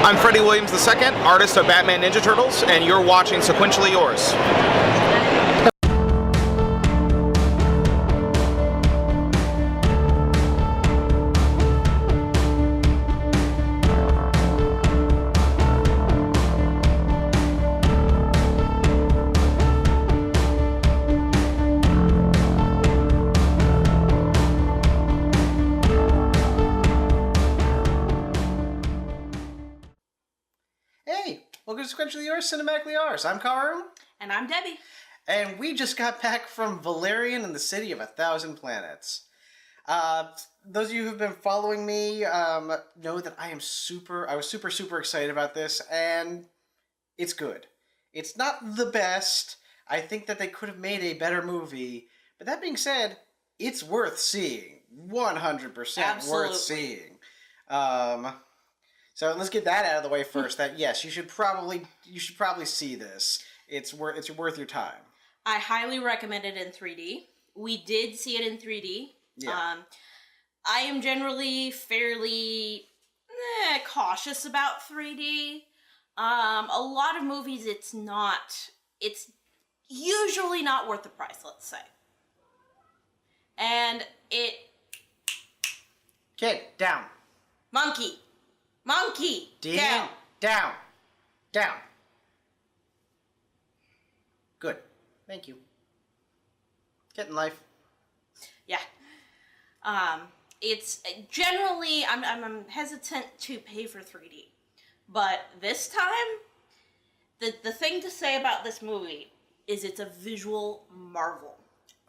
I'm Freddie Williams II, artist of Batman Ninja Turtles, and you're watching Sequentially Yours. Hey, welcome to Sequentially Yours, Cinematically Ours. I'm Karu. And I'm Debbie. And we just got back from Valerian and the City of 1,000 Planets. Those of you who've been following me know that I was super excited about this, and it's good. It's not the best. I think that they could have made a better movie. But that being said, it's worth seeing. 100% Absolutely. worth seeing. So let's get that out of the way first. That yes, you should probably see this. It's worth your time. I highly recommend it in 3D. We did see it in 3D. Yeah. I am generally fairly cautious about 3D. A lot of movies, it's usually not worth the price, let's say. And it... Kid, down. Monkey, Down. Good. Thank you. Get in life. Yeah. It's generally, I'm hesitant to pay for 3D. But this time, the thing to say about this movie is it's a visual marvel.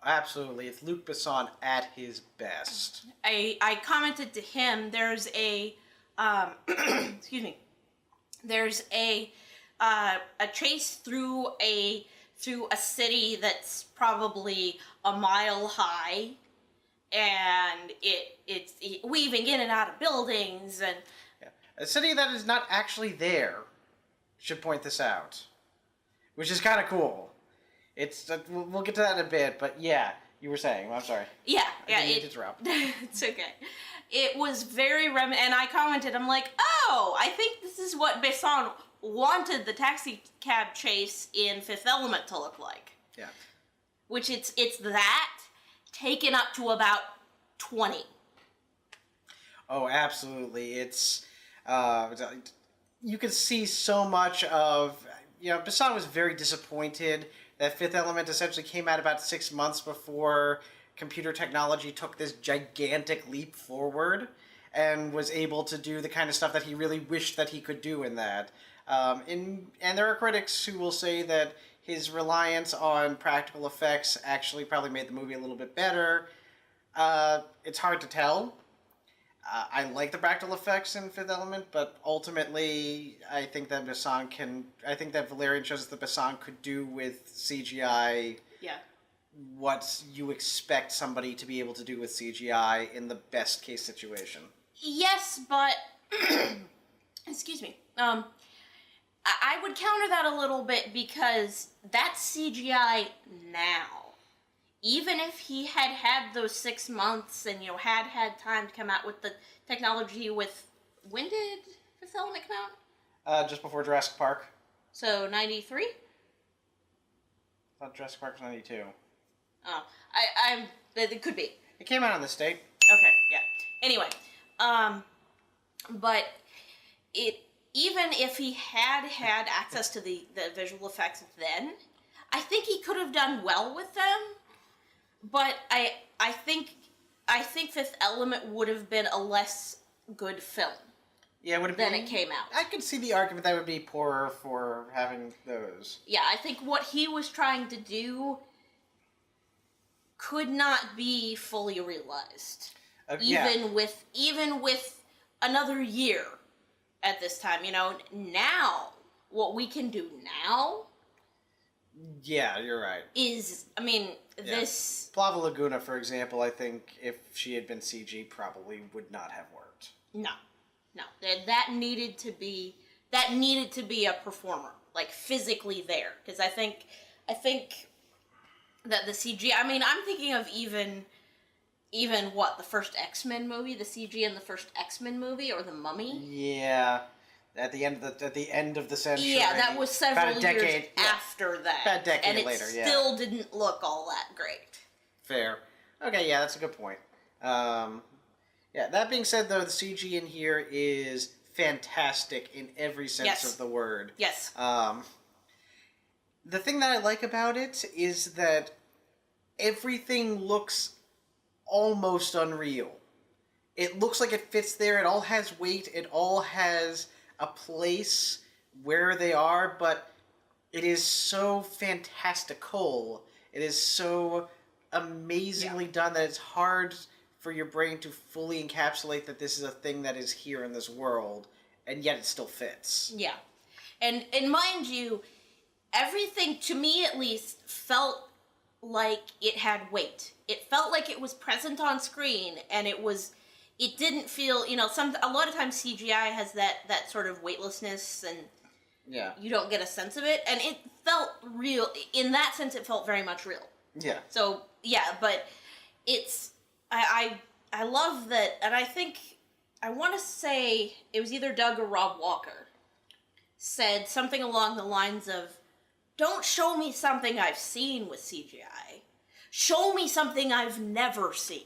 Absolutely. It's Luc Besson at his best. I commented to him, there's a, excuse me, there's a chase through a city that's probably a mile high, and it's weaving in and out of buildings, and Yeah. A city that is not actually there, should point this out, which is kind of cool. It's we'll get to that in a bit, but yeah, you were saying. I'm sorry. yeah, I didn't mean to interrupt. It's okay. It was very and I commented, I'm like, oh, I think this is what Besson wanted the taxi cab chase in Fifth Element to look like. Yeah. Which it's that taken up to about 20. Oh, absolutely. It's you can see so much of, Besson was very disappointed that Fifth Element essentially came out about 6 months before computer technology took this gigantic leap forward and was able to do the kind of stuff that he really wished that he could do in that. And there are critics who will say that his reliance on practical effects actually probably made the movie a little bit better. It's hard to tell. I like the practical effects in Fifth Element, but ultimately, I think that Valerian shows that Besson could do with CGI what you expect somebody to be able to do with CGI in the best case situation. Yes, but excuse me. I would counter that a little bit because that's CGI now. Even if he had those 6 months and had time to come out with the technology with, when did Fifth Element come out? Just before Jurassic Park. So 93? I thought Jurassic Park was 92. Oh, it could be. It came out in the state. Okay, yeah. Anyway, but even if he had access to the visual effects then, I think he could have done well with them. But I think Fifth Element would have been a less good film. Yeah, would have than been, it came out. I could see the argument that would be poorer for having those. Yeah, I think what he was trying to do could not be fully realized. Even with another year at this time, now what we can do now. Yeah, you're right. This... Plava Laguna, for example, I think if she had been CG, probably would not have worked. No. That needed to be a performer, like physically there, because I think that the CG. I'm thinking of even what, the first X-Men movie, the CG in the first X-Men movie, or the Mummy. Yeah, at the end of the century. Yeah, that was several about a decade, years after that. About a decade and later, it yeah. still didn't look all that great. Fair. Okay, yeah, that's a good point. Yeah, that being said, though, the CG in here is fantastic in every sense of the word. Yes. The thing that I like about it is that everything looks almost unreal. It looks like it fits there. It all has weight. It all has a place where they are, but it is so fantastical. It is so amazingly done that it's hard for your brain to fully encapsulate that this is a thing that is here in this world, and yet it still fits. Yeah. And mind you, everything, to me at least, felt like it had weight. It felt like it was present on screen, and it didn't feel, a lot of times CGI has that sort of weightlessness, and you don't get a sense of it, and it felt real. In that sense, it felt very much real. Yeah. So, yeah, but it's, I love that, and I think, I want to say, it was either Doug or Rob Walker, said something along the lines of, don't show me something I've seen with CGI. Show me something I've never seen.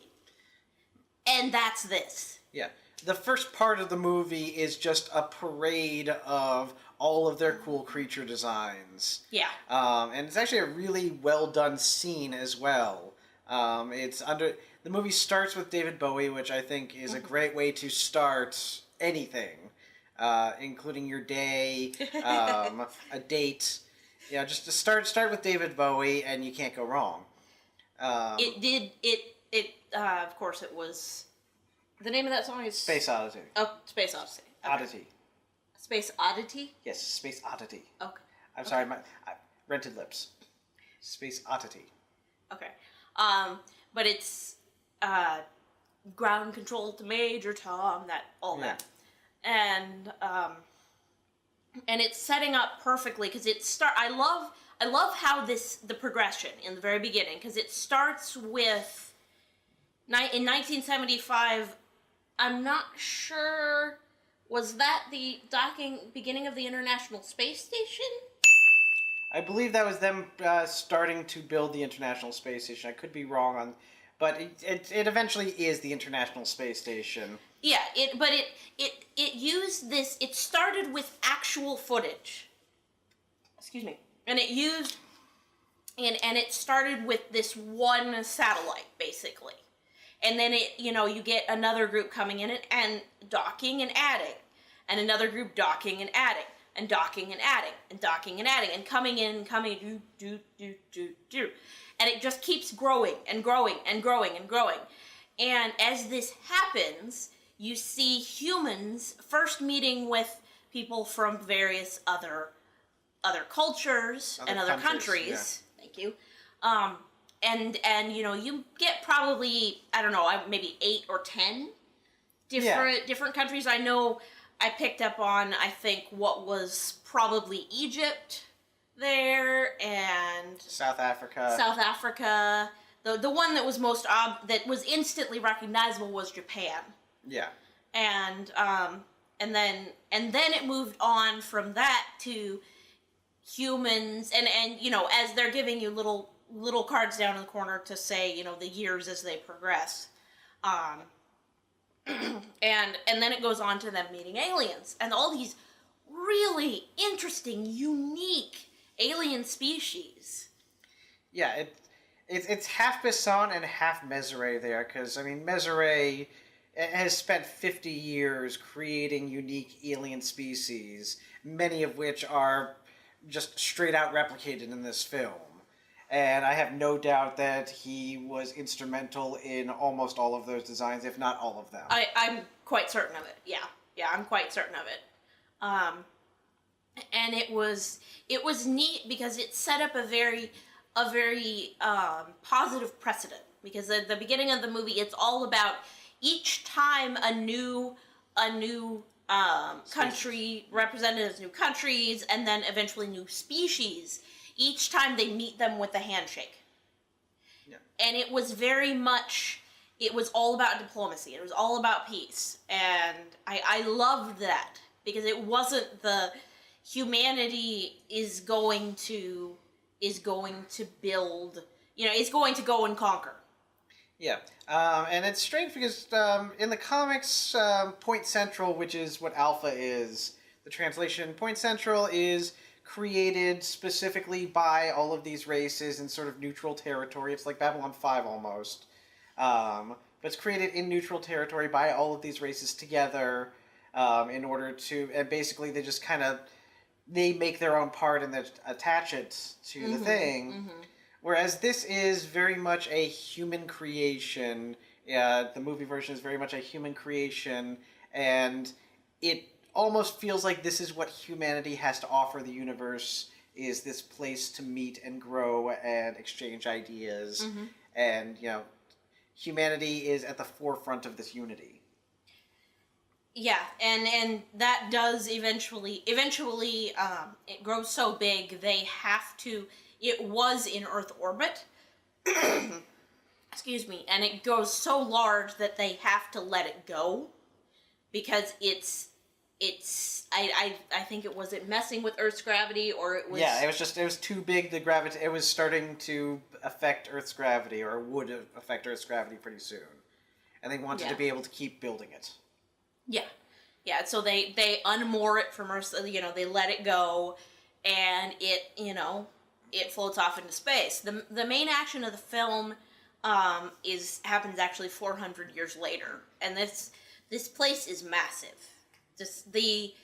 And that's this. Yeah. The first part of the movie is just a parade of all of their cool creature designs. Yeah. And it's actually a really well done scene as well. The movie starts with David Bowie, which I think is a great way to start anything, including your day, a date. Yeah, just to start with David Bowie, and you can't go wrong. Of course, it was. The name of that song is Space Oddity. Oh, Space Odyssey. Okay. Oddity. Space Oddity? Yes, Space Oddity. Okay. I'm sorry, my rented lips. Space Oddity. Okay. But it's ground control to Major Tom, that. And it's setting up perfectly because I love how the progression in the very beginning, because it starts with in 1975. I'm not sure, was that the beginning of the International Space Station? I believe that was them starting to build the International Space Station. I could be wrong on, but it eventually is the International Space Station. Yeah, it used this. It started with actual footage. Excuse me, and it used, and it started with this one satellite basically, and then you get another group coming in and docking and adding, and another group docking and adding. And docking and adding, and docking and adding, and coming in and coming, do. And it just keeps growing and growing and growing and growing. And as this happens, you see humans first meeting with people from various other cultures and other countries. Yeah. Thank you. And you get probably, I don't know, maybe 8 or 10 different countries. I know I picked up on, I think, what was probably Egypt there, and South Africa. The one that was that was instantly recognizable was Japan. Yeah. And then it moved on from that to humans, and as they're giving you little cards down in the corner to say the years as they progress. And then it goes on to them meeting aliens and all these really interesting, unique alien species. Yeah, it's half Besson and half Mézeray there, because Mézeray has spent 50 years creating unique alien species, many of which are just straight out replicated in this film. And I have no doubt that he was instrumental in almost all of those designs, if not all of them. I'm quite certain of it. Yeah, I'm quite certain of it. And it was neat because it set up a very positive precedent. Because at the beginning of the movie, it's all about each time a new country, representatives, new countries, and then eventually new species. Each time they meet them with a handshake. Yeah. And it was very much, it was all about diplomacy. It was all about peace. And I loved that because it wasn't the humanity is going to build, is going to go and conquer. Yeah, and it's strange because in the comics, Point Central, which is what Alpha is, the translation, Point Central is created specifically by all of these races in sort of neutral territory. It's like Babylon 5 almost. But it's created in neutral territory by all of these races together in order to... And basically they just kind of... They make their own part and they attach it to the thing. Mm-hmm. Whereas this is very much a human creation. The movie version is very much a human creation. And it almost feels like this is what humanity has to offer the universe, is this place to meet and grow and exchange ideas. Mm-hmm. And, humanity is at the forefront of this unity. Yeah, and that does eventually it grows so big they have to... It was in Earth orbit. Excuse me. And it goes so large that they have to let it go because I think it was messing with Earth's gravity, or it was... Yeah, it was too big, it was starting to affect Earth's gravity, or would affect Earth's gravity pretty soon. And they wanted to be able to keep building it. Yeah. Yeah, so they unmoor it from Earth, they let it go, and it, it floats off into space. The main action of the film happens actually 400 years later, and this place is massive. Just the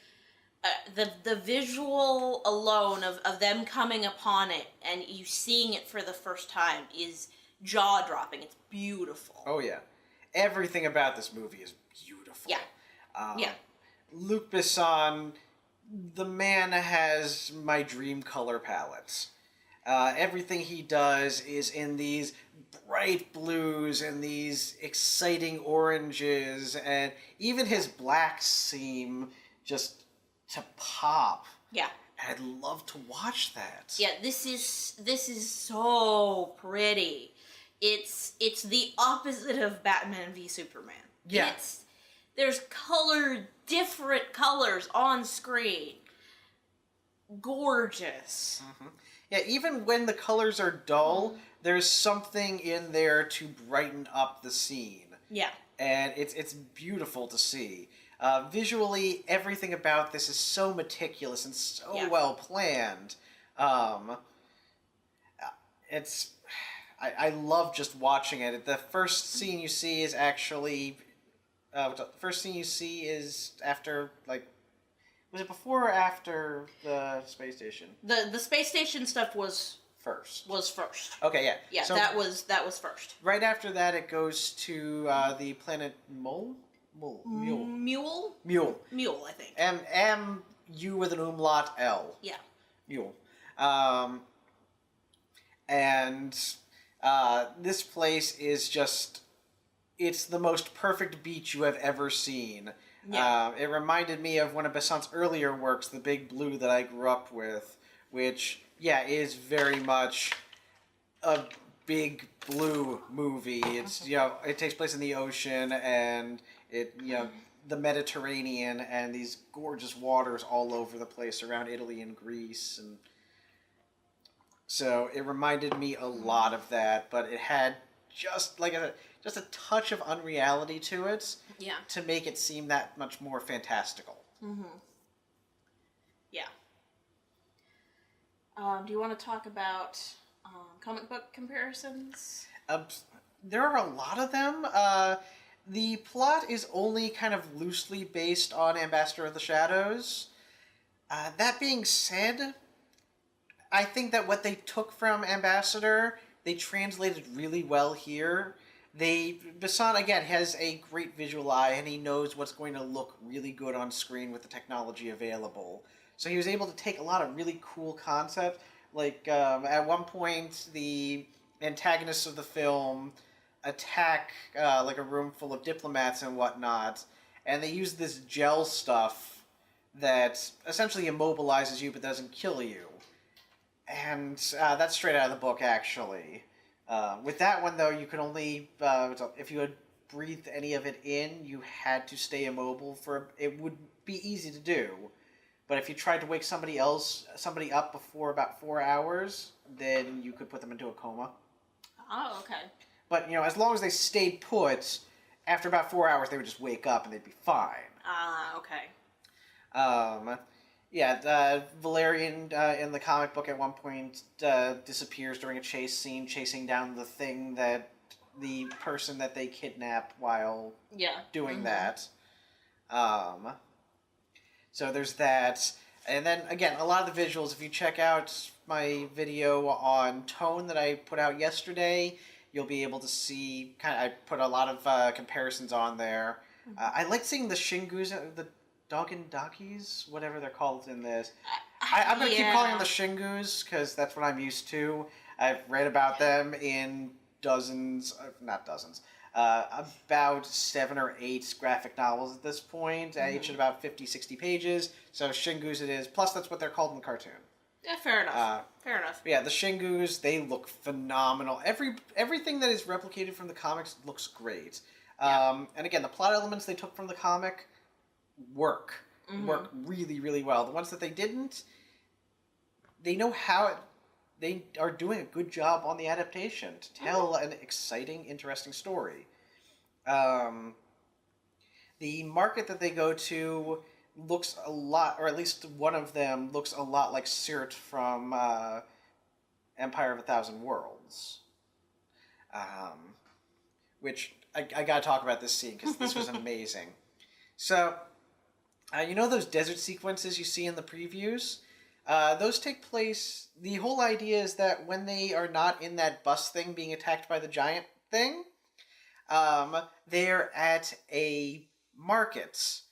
visual alone of them coming upon it and you seeing it for the first time is jaw-dropping. It's beautiful. Oh yeah, everything about this movie is beautiful. Yeah. Luc Besson, the man has my dream color palettes. Everything he does is in these bright blues and these exciting oranges, and even his blacks seem just to pop. Yeah. And I'd love to watch that. Yeah, this is so pretty. It's the opposite of Batman v Superman. Yeah. There's different colors on screen. Gorgeous. Mm-hmm. Yeah, even when the colors are dull, there's something in there to brighten up the scene. Yeah. And it's beautiful to see. Visually, everything about this is so meticulous and so well planned. I love just watching it. The first scene you see is actually... the first scene you see is after, was it before or after the space station? The space station stuff was first. Okay, yeah. Yeah, so that was first. Right after that, it goes to the planet Mule, I think. M-U with an umlaut L. Yeah. Mule. And this place is just... It's the most perfect beach you have ever seen. Yeah. It reminded me of one of Besson's earlier works, The Big Blue, that I grew up with, which, is very much a big blue movie. It's, it takes place in the ocean, and the Mediterranean, and these gorgeous waters all over the place around Italy and Greece, and so it reminded me a lot of that, but it had just a touch of unreality to it, to make it seem that much more fantastical. Mm-hmm. Yeah. Do you want to talk about comic book comparisons? There are a lot of them. The plot is only kind of loosely based on Ambassador of the Shadows. That being said, I think that what they took from Ambassador, they translated really well here. Besson, again, has a great visual eye, and he knows what's going to look really good on screen with the technology available. So he was able to take a lot of really cool concepts. At one point, the antagonists of the film attack, a room full of diplomats and whatnot, and they use this gel stuff that essentially immobilizes you but doesn't kill you. And that's straight out of the book, actually. With that one, though, you can only... if you had breathe any of it in, you had to stay immobile it would be easy to do. But if you tried to wake somebody up before about 4 hours, then you could put them into a coma. Oh, okay. But, as long as they stayed put, after about 4 hours, they would just wake up and they'd be fine. Okay. Valerian in the comic book at one point disappears during a chase scene, chasing down the person that they kidnap while doing that. So there's that. And then, again, a lot of the visuals, if you check out my video on tone that I put out yesterday, you'll be able to see, I put a lot of comparisons on there. I like seeing the Shingus, the Dogandakis, whatever they're called in this. I'm going to keep calling them the Shingus, because that's what I'm used to. I've read about them in about 7 or 8 graphic novels at this point, each at about 50, 60 pages. So Shingus it is. Plus, that's what they're called in the cartoon. Yeah, fair enough. Fair enough. Yeah, the Shingus, they look phenomenal. Everything that is replicated from the comics looks great. And again, the plot elements they took from the comic work really, really well. The ones that they didn't, they know how they are doing a good job on the adaptation to tell an exciting, interesting story. The market that they go to looks a lot, or at least one of them looks a lot like Sirt from Empire of a Thousand Worlds. Which, I gotta talk about this scene, because this was amazing. So, those desert sequences you see in the previews? Those take place, the whole idea is that when they are not in that bus thing being attacked by the giant thing, they're at a market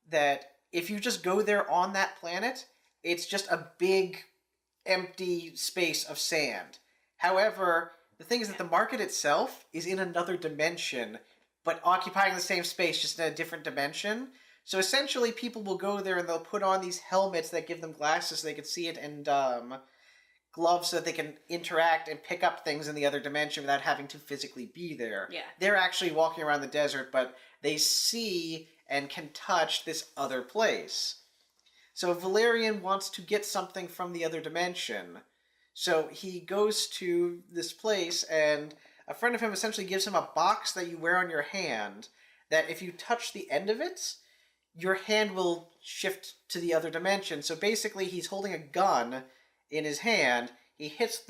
that if you just go there on that planet, it's just a big empty space of sand. However, the thing is that the market itself is in another dimension, but occupying the same space, just in a different dimension. So essentially, people will go there and they'll put on these helmets that give them glasses so they can see it, and gloves so that they can interact and pick up things in the other dimension without having to physically be there. Yeah. They're actually walking around the desert, but they see and can touch this other place. So Valerian wants to get something from the other dimension. So he goes to this place, and a friend of him essentially gives him a box that you wear on your hand, that if you touch the end of it, your hand will shift to the other dimension. So basically, he's holding a gun in his hand. He hits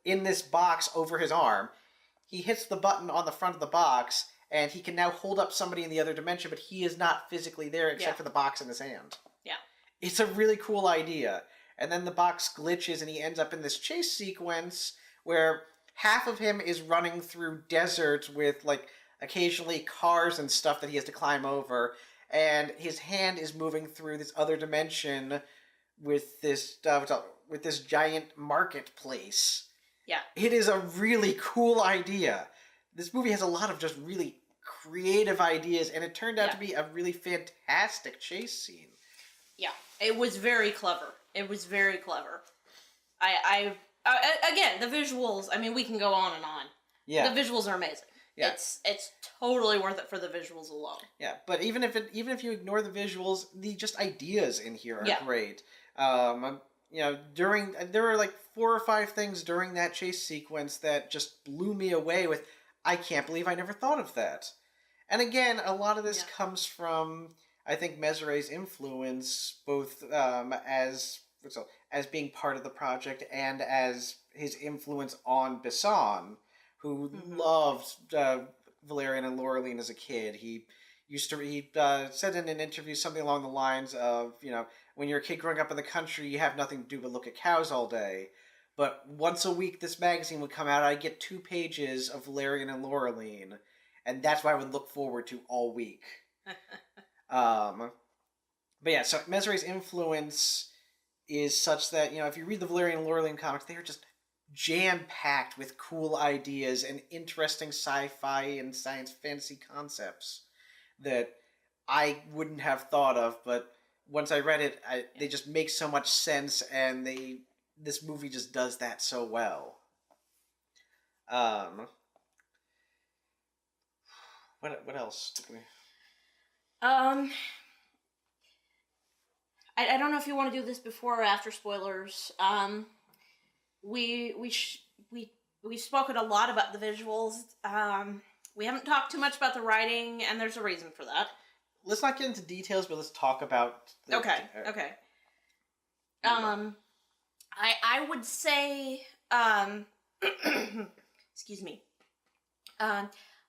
in this box over his arm. He hits the button on the front of the box, and he can now hold up somebody in the other dimension, but he is not physically there except for the box in his hand. Yeah. It's a really cool idea. And then the box glitches, and he ends up in this chase sequence where half of him is running through desert with, occasionally cars and stuff that he has to climb over, and his hand is moving through this other dimension with this giant marketplace. Yeah. It is a really cool idea. This movie has a lot of just really creative ideas, and it turned out to be a really fantastic chase scene. Yeah, it was very clever. It was very clever. Again, the visuals, we can go on and on. Yeah. The visuals are amazing. Yeah. It's totally worth it for the visuals alone. Yeah, but even if you ignore the visuals, the just ideas in here are great. There were 4 or 5 things during that chase sequence that just blew me away with, I can't believe I never thought of that. And again, a lot of this comes from, I think, Mezere's influence, both as being part of the project and as his influence on Bisson, who loved Valerian and Laureline as a kid. He said in an interview something along the lines of, when you're a kid growing up in the country, you have nothing to do but look at cows all day. But once a week, this magazine would come out, I'd get 2 pages of Valerian and Laureline, and that's what I would look forward to all week. But yeah, so Mezere's influence is such that, if you read the Valerian and Laureline comics, they are just jam-packed with cool ideas and interesting sci-fi and science fantasy concepts that I wouldn't have thought of, but once I read it, they just make so much sense, and this movie just does that so well. What else? I don't know if you want to do this before or after spoilers. We've spoken a lot about the visuals. We haven't talked too much about the writing, and there's a reason for that. Let's not get into details, but let's talk about. Okay. I would say, excuse me.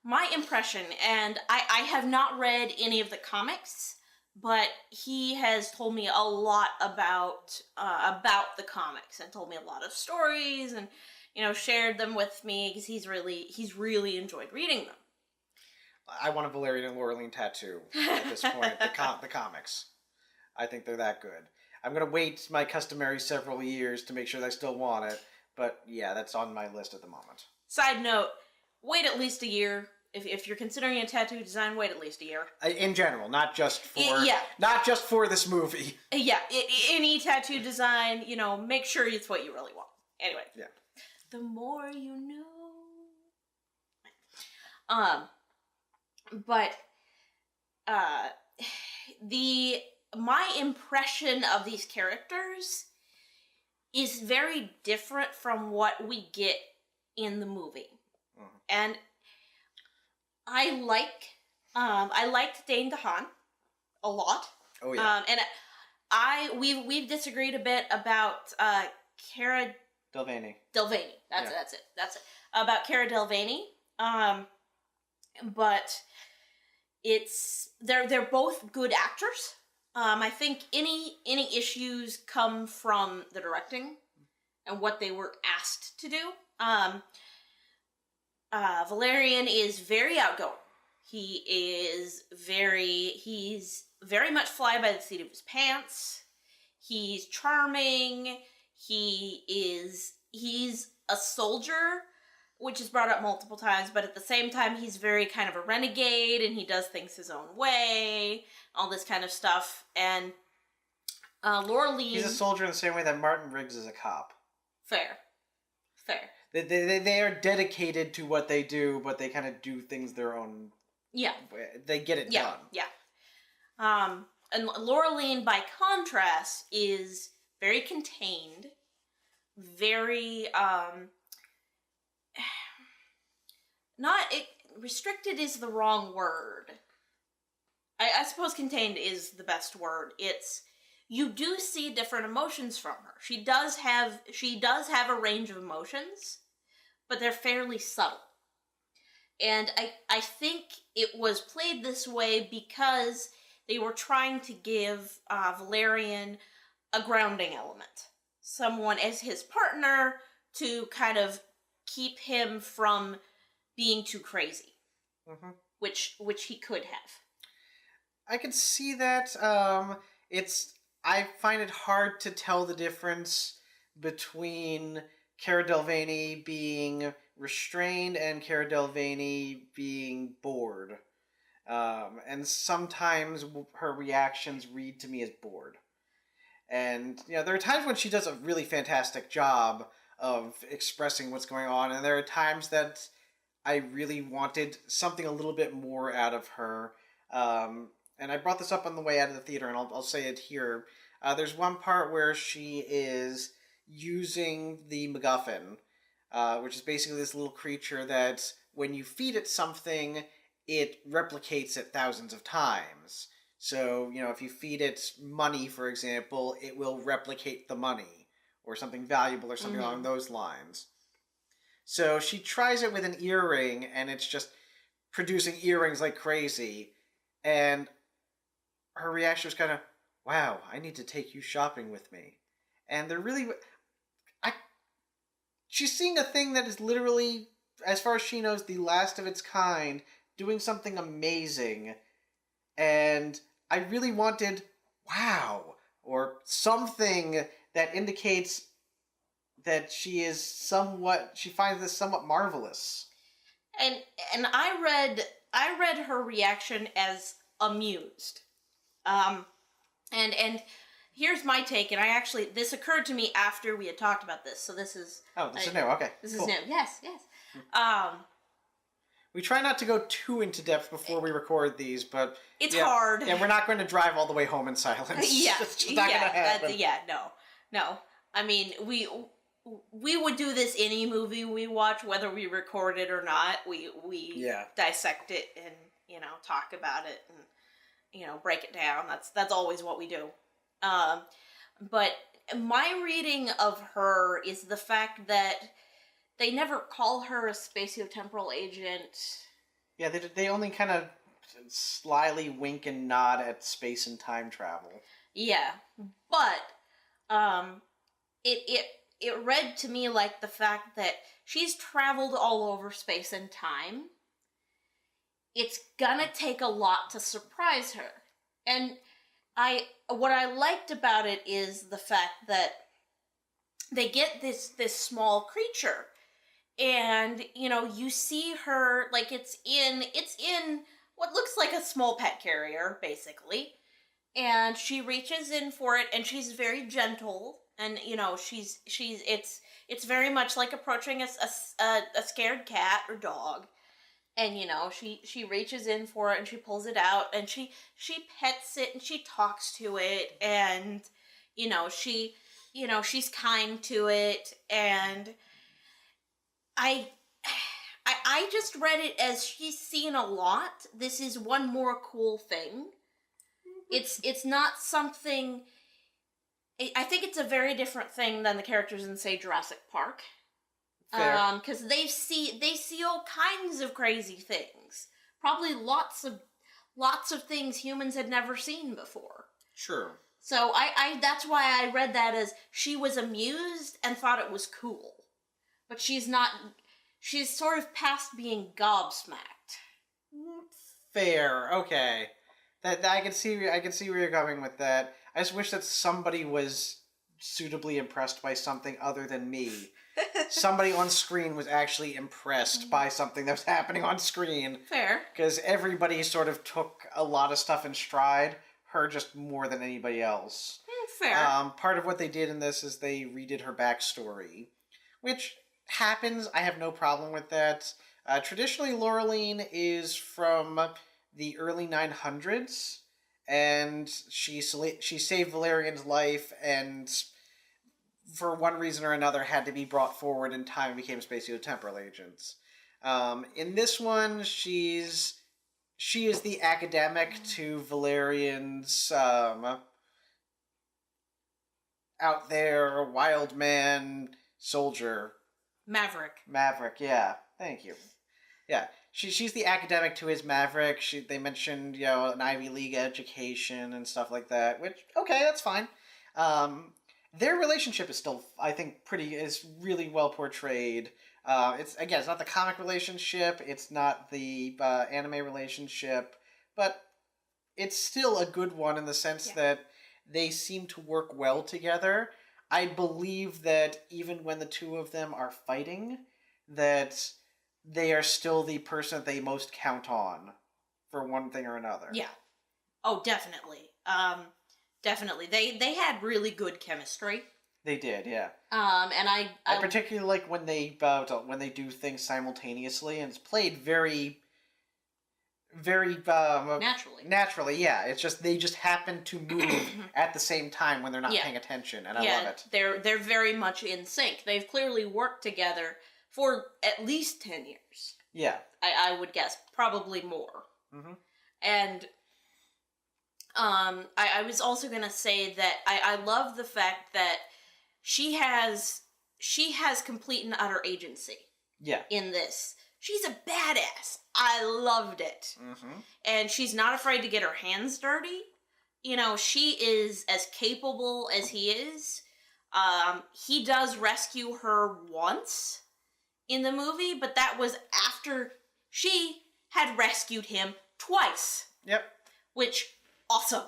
My impression, and I have not read any of the comics, but he has told me a lot about the comics and told me a lot of stories and, shared them with me because he's really enjoyed reading them. I want a Valerian and Laureline tattoo at this point. The comics. I think they're that good. I'm going to wait my customary several years to make sure that I still want it, but yeah, that's on my list at the moment. Side note, wait at least a year. If you're considering a tattoo design, wait at least a year. In general, not just for this movie. Yeah, any tattoo design, make sure it's what you really want. Anyway. Yeah. The more you know. But my impression of these characters is very different from what we get in the movie. Mm-hmm. And I liked Dane DeHaan a lot. Oh yeah. And we've disagreed a bit about Cara Delevingne. That's it. About Cara Delevingne. But they're both good actors. I think any issues come from the directing and what they were asked to do. Valerian is very outgoing. He's very much fly by the seat of his pants. He's charming. He's a soldier, which is brought up multiple times, but at the same time, he's very kind of a renegade, and he does things his own way, all this kind of stuff. And Laureline... He's a soldier in the same way that Martin Riggs is a cop. Fair. They are dedicated to what they do, but they kind of do things their own way. They get it done. Yeah. And Laureline, by contrast, is very contained, very... restricted is the wrong word. I suppose contained is the best word. You do see different emotions from her. She does have a range of emotions, but they're fairly subtle. And I think it was played this way because they were trying to give Valerian a grounding element. Someone as his partner to kind of keep him from being too crazy, mm-hmm. which he could have. I could see that. I find it hard to tell the difference between Cara Delevingne being restrained and Cara Delevingne being bored. And sometimes her reactions read to me as bored. And there are times when she does a really fantastic job of expressing what's going on, and there are times that I really wanted something a little bit more out of her. And I brought this up on the way out of the theater, and I'll say it here. There's one part where she is using the MacGuffin, which is basically this little creature that when you feed it something, it replicates it thousands of times. So, if you feed it money, for example, it will replicate the money, or something valuable, or something along those lines. So she tries it with an earring, and it's just producing earrings like crazy. And her reaction was kind of, wow, I need to take you shopping with me. And they're really... She's seeing a thing that is literally, as far as she knows, the last of its kind, doing something amazing. And I really wanted, wow, or something that indicates that she finds this somewhat marvelous. And I read her reaction as amused. And here's my take, and this occurred to me after we had talked about this, so this is... Oh, this is new, okay. This is new, yes. We try not to go too into depth before we record these, but it's hard. Yeah, we're not going to drive all the way home in silence. Yeah, It's just not going to happen. No. I mean, we would do this any movie we watch, whether we record it or not. We dissect it and talk about it and break it down. That's always what we do. But my reading of her is the fact that they never call her a spatiotemporal agent. Yeah, they only kind of slyly wink and nod at space and time travel. Yeah, but it read to me like the fact that she's traveled all over space and time. It's gonna take a lot to surprise her. And what I liked about it is the fact that they get this small creature, and you see her like it's in what looks like a small pet carrier, basically, and she reaches in for it, and she's very gentle, and it's very much like approaching a scared cat or dog. And she reaches in for it and she pulls it out and she pets it and she talks to it, and she's kind to it, and I just read it as she's seen a lot. This is one more cool thing. It's not something. I think it's a very different thing than the characters in, say, Jurassic Park. Because they see all kinds of crazy things. Probably lots of things humans had never seen before. Sure. So I that's why I read that as she was amused and thought it was cool. But she's not. She's sort of past being gobsmacked. Fair. Okay. That I can see where you're going with that. I just wish that somebody was suitably impressed by something other than me. Somebody on screen was actually impressed by something that was happening on screen. Fair. Because everybody sort of took a lot of stuff in stride, her just more than anybody else. Fair. Part of what they did in this is they redid her backstory, which happens. I have no problem with that. Traditionally, Laureline is from the early 900s, and she saved Valerian's life, and for one reason or another had to be brought forward in time and became spatiotemporal agents. In this one, she is the academic to Valerian's out there wild man soldier. Maverick, yeah. Thank you. Yeah. She's the academic to his Maverick. They mentioned, an Ivy League education and stuff like that, which, okay, that's fine. Their relationship is still, I think, is really well portrayed. It's not the comic relationship, it's not the anime relationship, but it's still a good one in the sense that they seem to work well together. I believe that even when the two of them are fighting, that they are still the person that they most count on for one thing or another. Yeah. Oh, definitely. Definitely. They had really good chemistry. They did, yeah. And I particularly like when they do things simultaneously, and it's played very, very Naturally, yeah. It's just they just happen to move at the same time when they're not paying attention, and I love it. They're very much in sync. They've clearly worked together for at least 10 years. Yeah. I would guess. Probably more. Mm-hmm. And I was also going to say that I love the fact that she has complete and utter agency. Yeah. In this. She's a badass. I loved it. Mm-hmm. And she's not afraid to get her hands dirty. She is as capable as he is. He does rescue her once in the movie, but that was after she had rescued him twice. Yep. Which, awesome.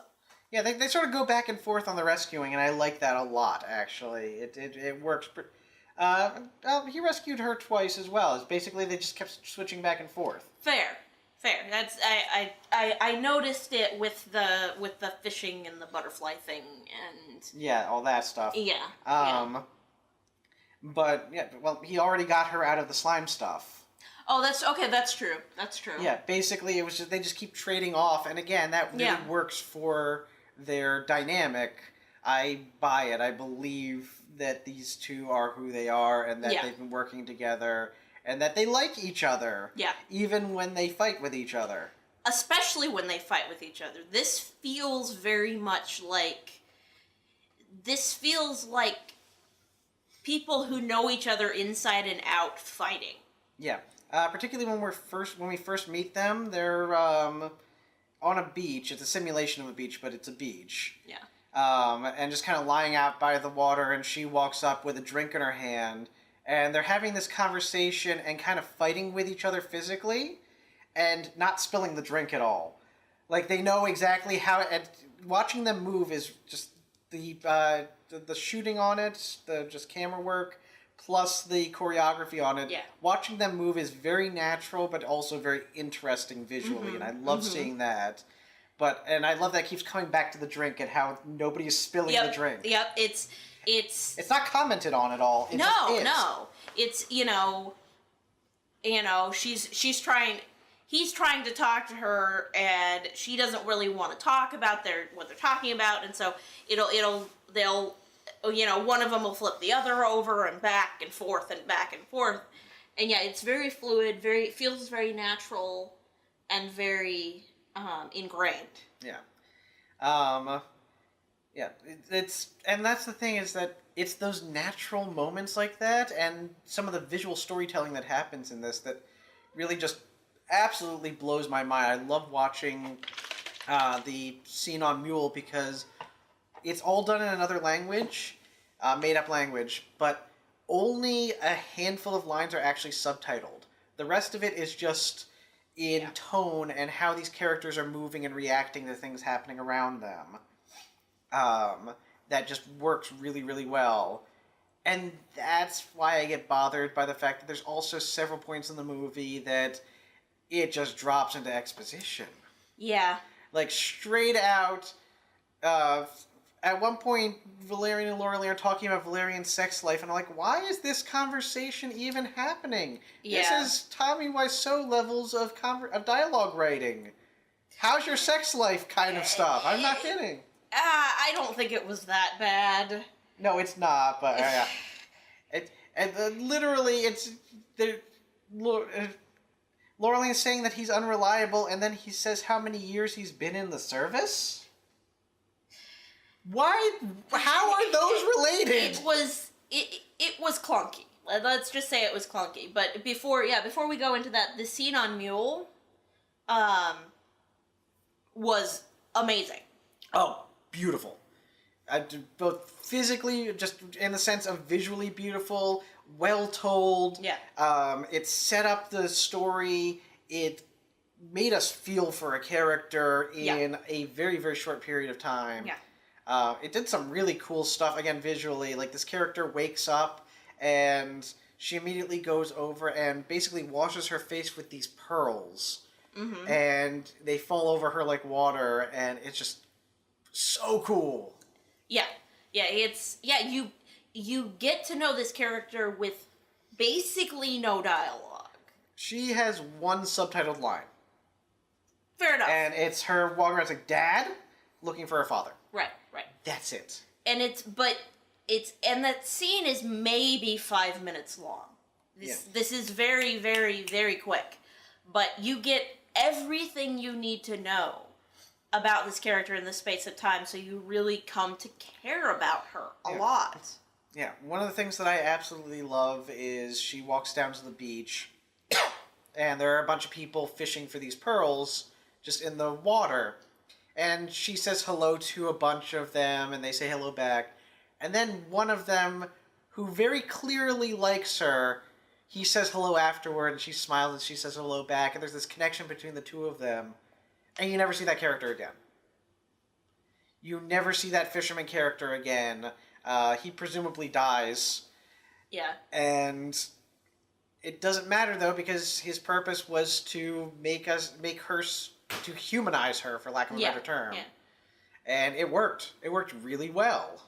Yeah, they sort of go back and forth on the rescuing, and I like that a lot, actually. It works. He rescued her twice as well. It's basically they just kept switching back and forth. Fair. That's I noticed it with the fishing and the butterfly thing and yeah, all that stuff. Yeah. But he already got her out of the slime stuff. Oh, that's okay. That's true. That's true. Yeah, basically, it was just they just keep trading off, and again, that really works for their dynamic. I buy it. I believe that these two are who they are, and that they've been working together, and that they like each other. Yeah. Even when they fight with each other. Especially when they fight with each other. This feels very much like. This feels like people who know each other inside and out fighting. Yeah. Particularly when we first meet them, they're on a beach. It's a simulation of a beach, but it's a beach. Yeah. And just kind of lying out by the water, and she walks up with a drink in her hand, and they're having this conversation and kind of fighting with each other physically, and not spilling the drink at all. Like, they know exactly how. And watching them move is just the shooting on it, the just camera work, plus the choreography on it. Yeah. Watching them move is very natural, but also very interesting visually, and I love seeing that. And I love that it keeps coming back to the drink and how nobody is spilling the drink. Yep. It's not commented on at all. It just is. No. It's she's trying. He's trying to talk to her, and she doesn't really want to talk about what they're talking about, and so they'll one of them will flip the other over and back and forth, and yeah, it's very fluid, feels very natural, and very ingrained. Yeah, and that's the thing, is that it's those natural moments like that, and some of the visual storytelling that happens in this that really just absolutely blows my mind. I love watching the scene on Mule because it's all done in another language, made-up language, but only a handful of lines are actually subtitled. The rest of it is just in tone and how these characters are moving and reacting to things happening around them. That just works really, really well. And that's why I get bothered by the fact that there's also several points in the movie that it just drops into exposition. Yeah. Like, straight out, at one point, Valerian and Lorelei are talking about Valerian's sex life, and I'm like, why is this conversation even happening? Yeah. This is Tommy Wiseau levels of dialogue writing. How's your sex life kind of stuff? I'm not kidding. I don't think it was that bad. No, it's not, but literally, it's... Lorelei is saying that he's unreliable, and then he says how many years he's been in the service? Why? How are those related? It was clunky. Let's just say it was clunky. But before we go into that, the scene on Mule, was amazing. Oh, beautiful. Both physically, just in the sense of visually beautiful, well told. Yeah. It set up the story. It made us feel for a character in a very, very short period of time. Yeah. It did some really cool stuff, again, visually. Like, this character wakes up, and she immediately goes over and basically washes her face with these pearls. Mm-hmm. And they fall over her like water, and it's just so cool. Yeah. You get to know this character with basically no dialogue. She has one subtitled line. Fair enough. And it's her walking around like, Dad, looking for her father. Right. That's it. And that scene is maybe 5 minutes long. This is very, very, very quick. But you get everything you need to know about this character in this space of time, so you really come to care about her a lot. Yeah, one of the things that I absolutely love is she walks down to the beach, and there are a bunch of people fishing for these pearls just in the water. And she says hello to a bunch of them, and they say hello back. And then one of them, who very clearly likes her, he says hello afterward, and she smiles and she says hello back, and there's this connection between the two of them. And you never see that character again. You never see that fisherman character again. He presumably dies. Yeah. And it doesn't matter, though, because his purpose was to to humanize her, for lack of a better term. Yeah. And it worked. It worked really well.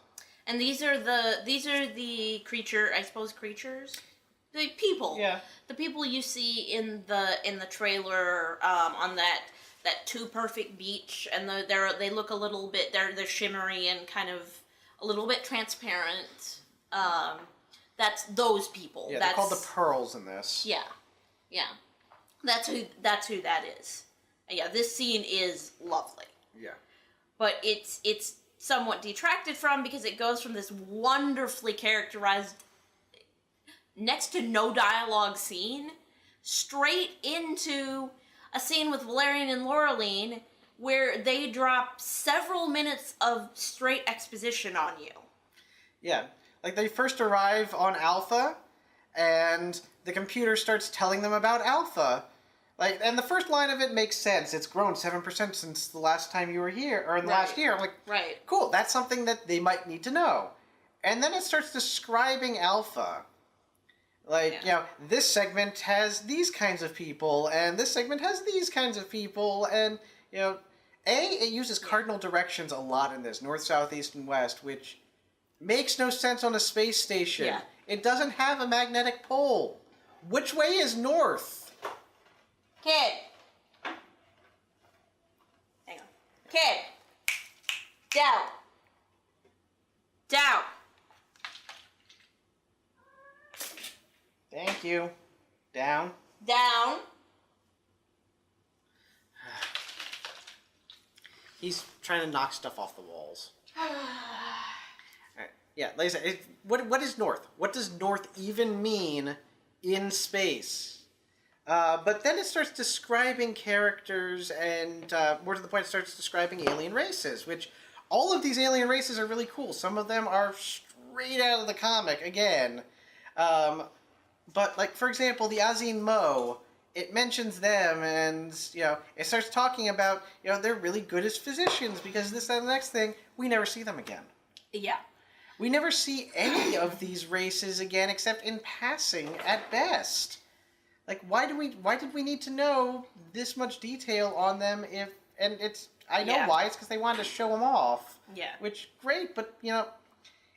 And these are the creatures. The people. Yeah. The people you see in the trailer on that too perfect beach, and they look a little bit they're shimmery and kind of a little bit transparent. That's those people. Yeah, they're called the Pearls in this. Yeah, yeah. That's who that is. Yeah, this scene is lovely. Yeah. But it's somewhat detracted from because it goes from this wonderfully characterized, next to no dialogue scene, straight into a scene with Valerian and Laureline where they drop several minutes of straight exposition on you. Yeah. Like, they first arrive on Alpha, and the computer starts telling them about Alpha. Like, and the first line of it makes sense. It's grown 7% since the last time you were here, or in the last year. I'm like, right. Cool, that's something that they might need to know. And then it starts describing Alpha. Like, this segment has these kinds of people, and this segment has these kinds of people, and, it uses cardinal directions a lot in this, north, south, east, and west, which makes no sense on a space station. Yeah. It doesn't have a magnetic pole. Which way is north? Kid. Hang on. Kid. Down. Down. Thank you. Down. Down. He's trying to knock stuff off the walls. Alright. Yeah, like I said, what is north? What does north even mean in space? But then it starts describing characters, and more to the point, it starts describing alien races, which all of these alien races are really cool. Some of them are straight out of the comic, again. But, like, for example, the Azin Mo, it mentions them, and, it starts talking about, they're really good as physicians, because this, that, and the next thing, we never see them again. Yeah. We never see any of these races again, except in passing, at best. Like, why did we need to know this much detail on them I know why, it's because they wanted to show them off. Yeah. Which, great, but,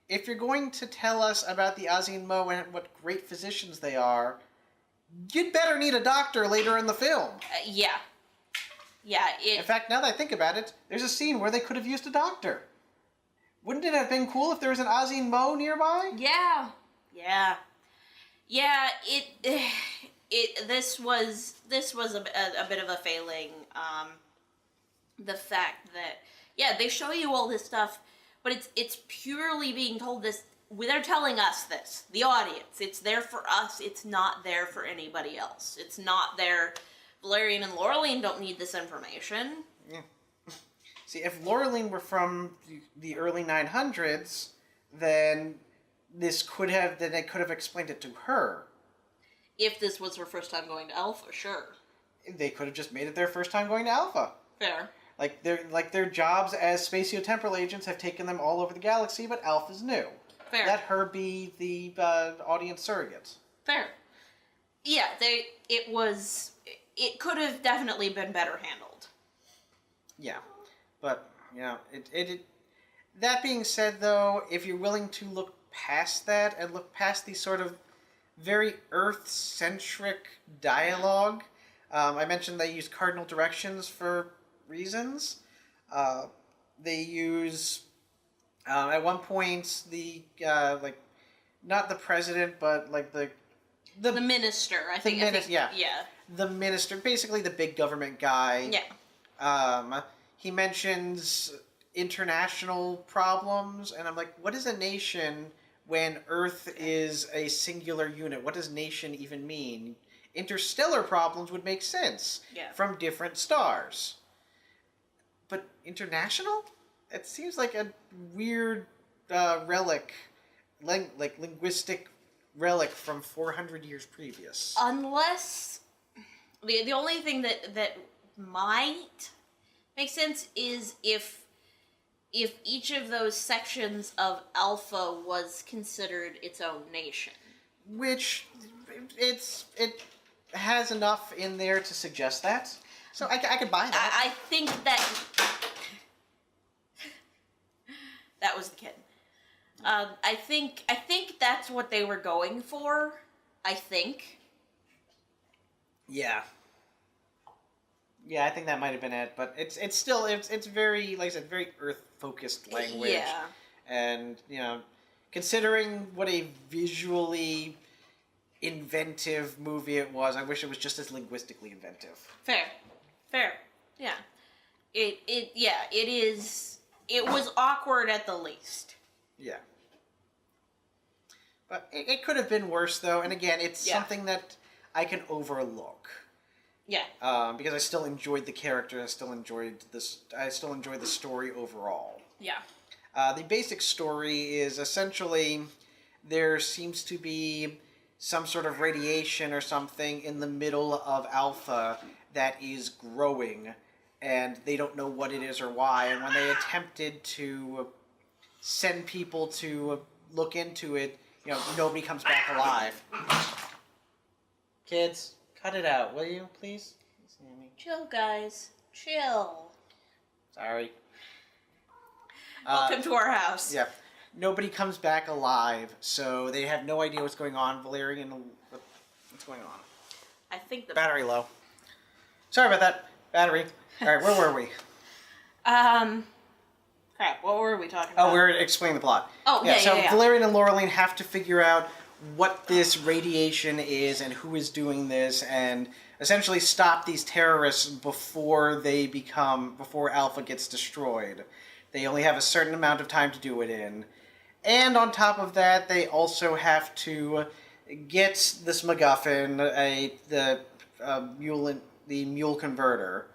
if you're going to tell us about the Azin Mo and what great physicians they are, you'd better need a doctor later in the film. Yeah. Yeah, In fact, now that I think about it, there's a scene where they could have used a doctor. Wouldn't it have been cool if there was an Azin Mo nearby? Yeah. Yeah. Yeah, this was a bit of a failing. The fact that, they show you all this stuff, but it's purely being told this. They're telling us this, the audience. It's there for us. It's not there for anybody else. It's not there. Valerian and Laureline don't need this information. Yeah. See, if Laureline were from the early 900s, then they could have explained it to her. If this was her first time going to Alpha, sure. They could have just made it their first time going to Alpha. Fair. Like their jobs as spatio-temporal agents have taken them all over the galaxy, but Alpha's new. Fair. Let her be the audience surrogate. Fair. Yeah, it could have definitely been better handled. Yeah, but that being said, though, if you're willing to look past that and look past these sort of very Earth-centric dialogue, I mentioned they use cardinal directions for reasons. They use at one point the not the president, but like the minister. I think. Yeah. The minister, basically the big government guy. Yeah. He mentions international problems, and I'm like, what is a nation when Earth is a singular unit? What does nation even mean? Interstellar problems would make sense from different stars. But international? It seems like a weird relic, like linguistic relic from 400 years previous. Unless the only thing that might make sense is if each of those sections of Alpha was considered its own nation. Which it has enough in there to suggest that. So I could buy that. I think that was the kid. I think that's what they were going for. I think. Yeah. Yeah, I think that might have been it, but it's still it's very, like I said, very Earth focused language. Yeah. And considering what a visually inventive movie it was, I wish it was just as linguistically inventive. Fair. Yeah. It is. It was awkward at the least. Yeah. But it could have been worse, though, and again, it's something that I can overlook. Yeah. Because I still enjoyed the character, I still enjoyed the story overall. Yeah. The basic story is essentially there seems to be some sort of radiation or something in the middle of Alpha that is growing, and they don't know what it is or why. And when they attempted to send people to look into it, nobody comes back alive. Kids, cut it out, will you, please? Sammy. Chill, guys. Chill. Sorry. Welcome to our house. Yeah. Nobody comes back alive, so they have no idea what's going on. Valerian, what's going on? I think the Battery low. Sorry about that. Battery. All right, where were we? Crap. What were we talking about? Oh, we were explaining the plot. Oh, yeah. So Valerian and Laureline have to figure out what this radiation is and who is doing this, and essentially stop these terrorists before Alpha gets destroyed. They only have a certain amount of time to do it in. And on top of that, they also have to get this MacGuffin, the mule converter,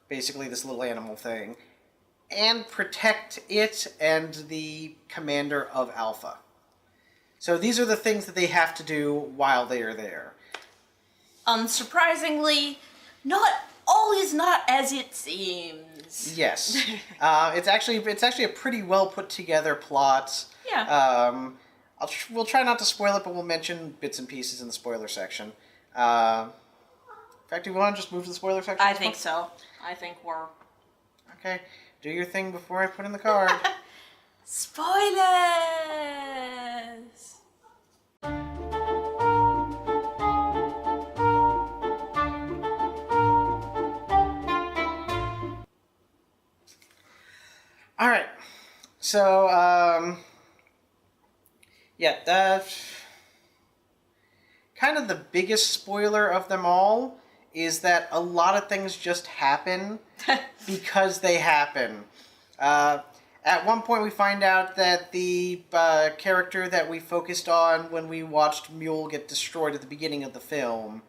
basically this little animal thing, and protect it and the commander of Alpha. So these are the things that they have to do while they are there. Unsurprisingly, all is not as it seems. Yes, it's actually a pretty well put together plot. Yeah. We'll try not to spoil it, but we'll mention bits and pieces in the spoiler section. In fact, do we want to just move to the spoiler section? I think so. I think we're... Okay, do your thing before I put in the card. Spoilers! All right, so kind of the biggest spoiler of them all is that a lot of things just happen because they happen. At one point, we find out that the character that we focused on when we watched Mule get destroyed at the beginning of the film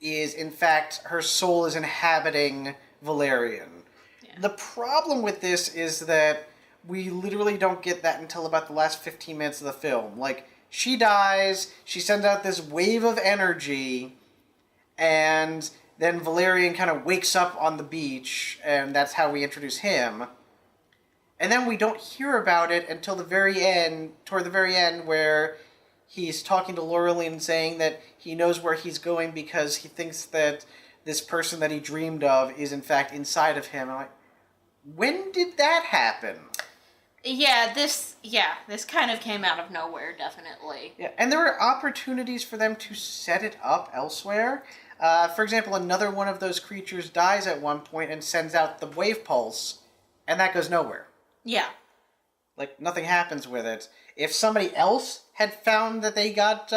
is, in fact, her soul is inhabiting Valerian. Yeah. The problem with this is that we literally don't get that until about the last 15 minutes of the film. Like, she dies, she sends out this wave of energy, and then Valerian kind of wakes up on the beach, and that's how we introduce him. And then we don't hear about it until toward the very end, where he's talking to Laureline saying that he knows where he's going because he thinks that this person that he dreamed of is in fact inside of him. I'm like, when did that happen? Yeah, this kind of came out of nowhere, definitely. Yeah, and there were opportunities for them to set it up elsewhere. For example, another one of those creatures dies at one point and sends out the wave pulse, and that goes nowhere. Yeah. Like, nothing happens with it. If somebody else had found that they got,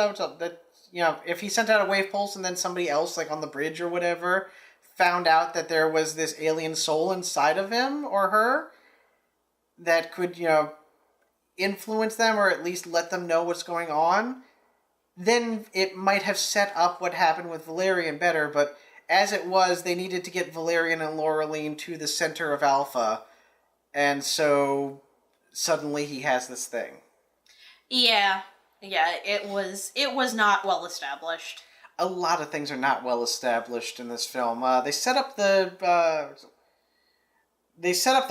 if he sent out a wave pulse and then somebody else, like on the bridge or whatever, found out that there was this alien soul inside of him or her that could, influence them or at least let them know what's going on, then it might have set up what happened with Valerian better, but as it was, they needed to get Valerian and Laureline to the center of Alpha, and so suddenly he has this thing. Yeah, it was not well established. A lot of things are not well established in this film. They set up the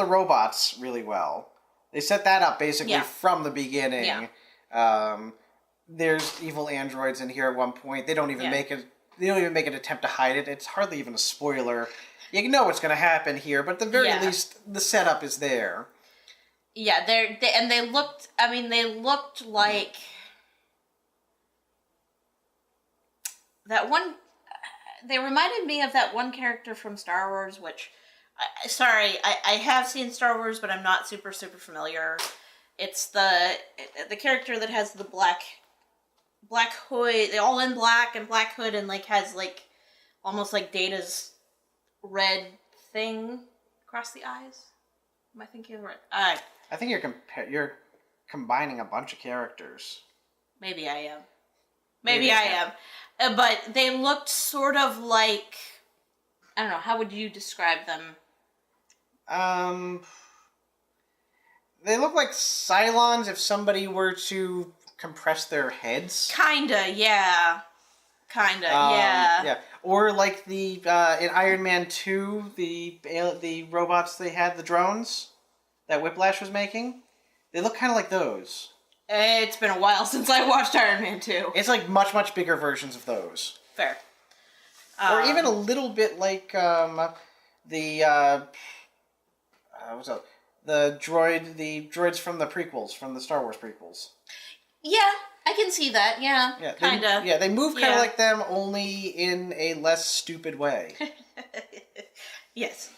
robots really well. They set that up basically from the beginning. Yeah. There's evil androids in here at one point. They don't even make it. They don't even make an attempt to hide it. It's hardly even a spoiler. You know what's going to happen here, but at the very least, the setup is there. Yeah, they looked. I mean, they looked like They reminded me of that one character from Star Wars, which, I have seen Star Wars, but I'm not super familiar. It's the character that has the black hood, they all in black and black hood, and like has like almost like Data's red thing across the eyes. Am I thinking of it right? I think you're combining a bunch of characters. Maybe I am. Maybe I am. But they looked sort of like, I don't know, how would you describe them? They look like Cylons if somebody were to compress their heads. Kinda, yeah. Yeah. Yeah. Or like the in Iron Man 2, the robots they had, the drones that Whiplash was making. They look kind of like those. It's been a while since I watched Iron Man 2. It's like much bigger versions of those. Fair. Or even a little bit like what's up? The droids from the prequels, from the Star Wars prequels. Yeah, I can see that. Yeah, kind of. Yeah, they move kind of like them, only in a less stupid way. Yes.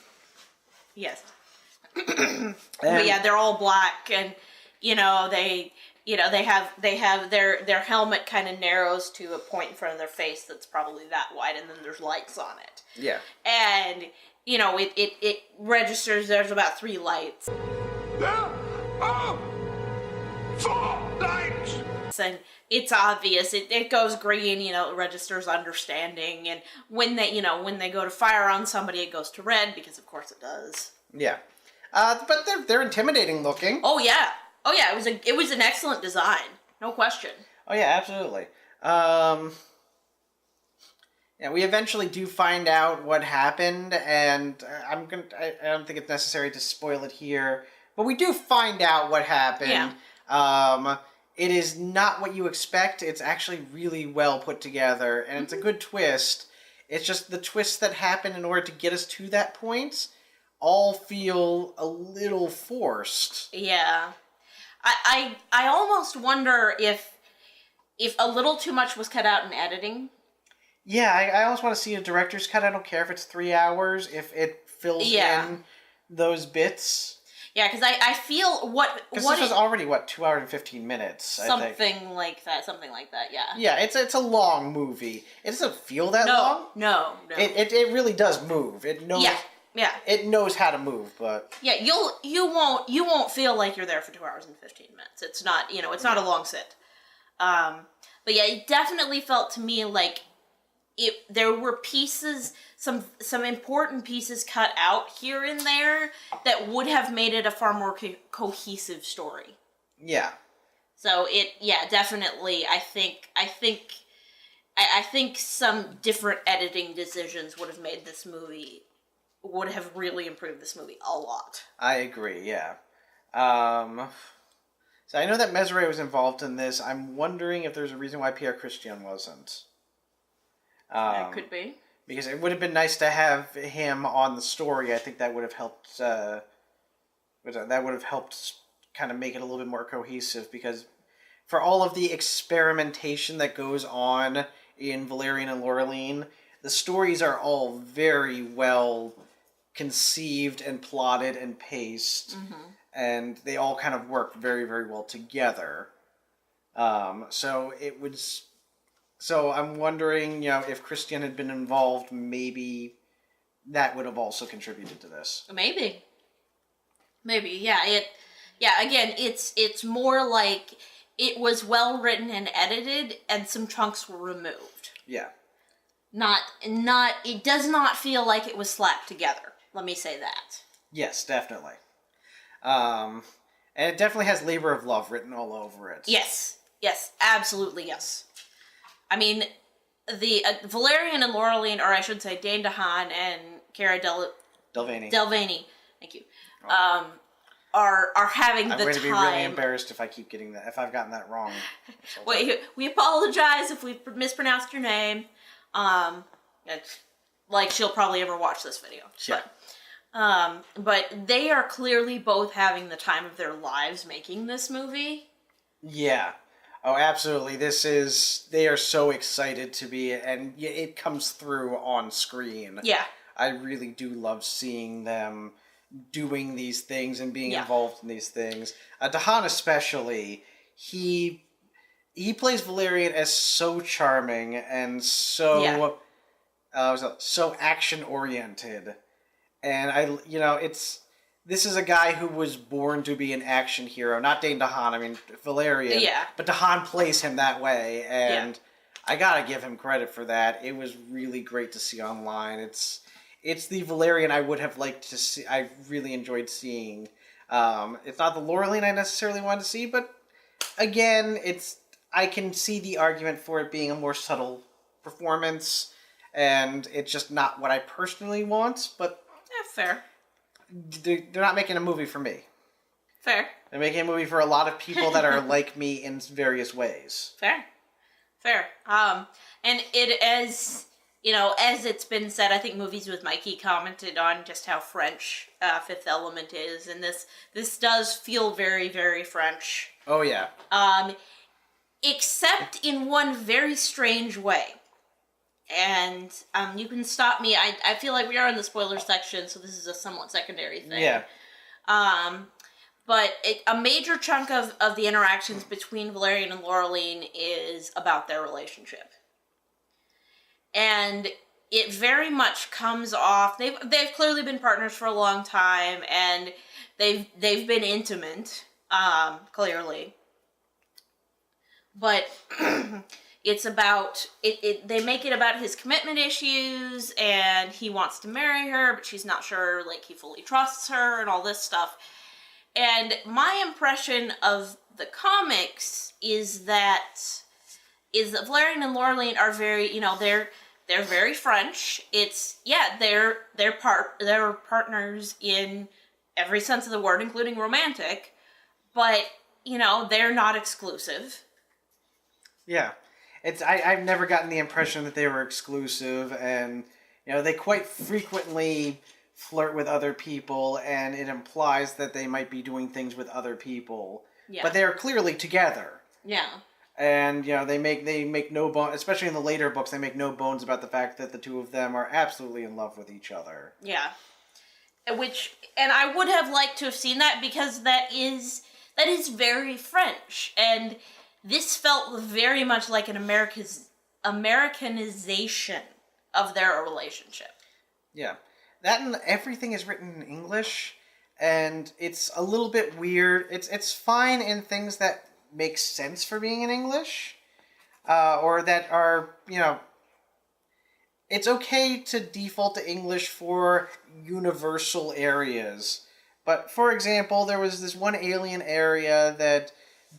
But yeah, they're all black, and they have their helmet kind of narrows to a point in front of their face that's probably that wide, and then there's lights on it. Yeah. And it registers. There's about 3 lights. There are 4 lights. And it's obvious. It goes green. It registers understanding. And when they go to fire on somebody, it goes to red because of course it does. Yeah. But they're intimidating looking. Oh yeah. It was an excellent design. No question. Oh yeah, absolutely. Yeah, we eventually do find out what happened, and I don't think it's necessary to spoil it here, but we do find out what happened. Yeah. It is not what you expect. It's actually really well put together, and it's a good twist. It's just the twists that happen in order to get us to that point all feel a little forced. Yeah. I almost wonder if a little too much was cut out in editing. Yeah, I almost want to see a director's cut. I don't care if it's 3 hours, if it fills in those bits. Yeah, because I feel this was already 2 hours and 15 minutes. Something like that. Yeah. Yeah, it's a long movie. It doesn't feel that long. No. It really does move. It knows. Yeah. It knows how to move, but yeah, you won't feel like you're there for 2 hours and 15 minutes. It's not it's not a long sit. But yeah, it definitely felt to me like there were pieces, some important pieces cut out here and there that would have made it a far more cohesive story. Yeah. So definitely, I think some different editing decisions would have made this movie, would have really improved this movie a lot. I agree, yeah. So I know that Mesre was involved in this. I'm wondering if there's a reason why Pierre Christian wasn't. That could be. Because it would have been nice to have him on the story. I think that would have helped. That would have helped kind of make it a little bit more cohesive. Because for all of the experimentation that goes on in Valerian and Laureline, the stories are all very well conceived and plotted and paced, and they all kind of work very, very well together. So I'm wondering, if Christian had been involved, maybe that would have also contributed to this. Maybe, yeah. Again, it's more like it was well written and edited, and some chunks were removed. Yeah. It does not feel like it was slapped together. Let me say that. Yes, definitely. And it definitely has labor of love written all over it. Yes, absolutely yes. I mean, the Valerian and Laureline, or I should say Dane DeHaan and Cara Delvany, thank you, are having the time. I'm going to be really embarrassed if if I've gotten that wrong. We apologize if we've mispronounced your name. Like she'll probably ever watch this video. Yeah. But they are clearly both having the time of their lives making this movie. Yeah. Oh, absolutely. They are so excited to be, and it comes through on screen. Yeah. I really do love seeing them doing these things and being Yeah. involved in these things. Dahan especially, he plays Valerian as so charming and so so action oriented, and this is a guy who was born to be an action hero, not Dane DeHaan. I mean Valerian, Yeah. but DeHaan plays him that way, and I gotta give him credit for that. It was really great to see online. It's the Valerian I would have liked to see. I really enjoyed seeing. It's not the Laureline I necessarily wanted to see, but again, I can see the argument for it being a more subtle performance, and it's just not what I personally want. But Fair. they're not making a movie for me. Fair. They're making a movie for a lot of people that are like me in various ways. Fair. And it as as it's been said, I think Movies with Mikey commented on just how French Fifth Element is, and this does feel very, very French. Oh yeah. Except in one very strange way. And you can stop me. I feel like we are in the spoiler section, so this is a somewhat secondary thing. Yeah. But a major chunk of the interactions between Valerian and Laureline is about their relationship. And it very much comes off. They've clearly been partners for a long time, and they've been intimate, clearly. But it's about they make it about his commitment issues, and he wants to marry her, but she's not sure like he fully trusts her and all this stuff. And my impression of the comics is that Valerian and Laureline are very, they're very French. They're partners in every sense of the word, including romantic, but they're not exclusive. Yeah. I've never gotten the impression that they were exclusive, and they quite frequently flirt with other people, and it implies that they might be doing things with other people. Yeah. But they are clearly together. Yeah. And they make no bones, especially in the later books, they make no bones about the fact that the two of them are absolutely in love with each other. Yeah. And I would have liked to have seen that, because that is very French, and this felt very much like an Americanization of their relationship. Yeah. That and everything is written in English, and it's a little bit weird. It's fine in things that make sense for being in English, or that are, it's okay to default to English for universal areas. But, for example, there was this one alien area that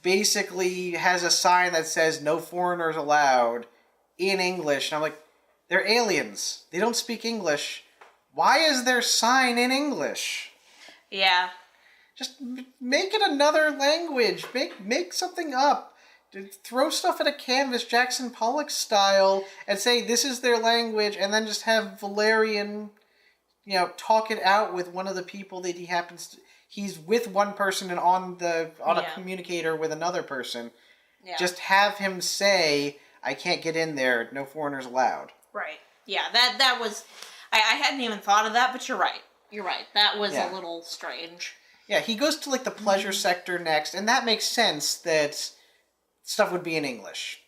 basically has a sign that says no foreigners allowed in English, and I'm like, they're aliens. They don't speak English. Why is their sign in English? Yeah. Just make it another language. Make something up. Throw stuff at a canvas, Jackson Pollock style, and say this is their language, and then just have Valerian, talk it out with one of the people that he's with one person and on a communicator with another person. Yeah. Just have him say, I can't get in there, no foreigners allowed. Right. Yeah, that was... I hadn't even thought of that, but you're right. You're right. That was a little strange. Yeah, he goes to, the pleasure sector next, and that makes sense that stuff would be in English.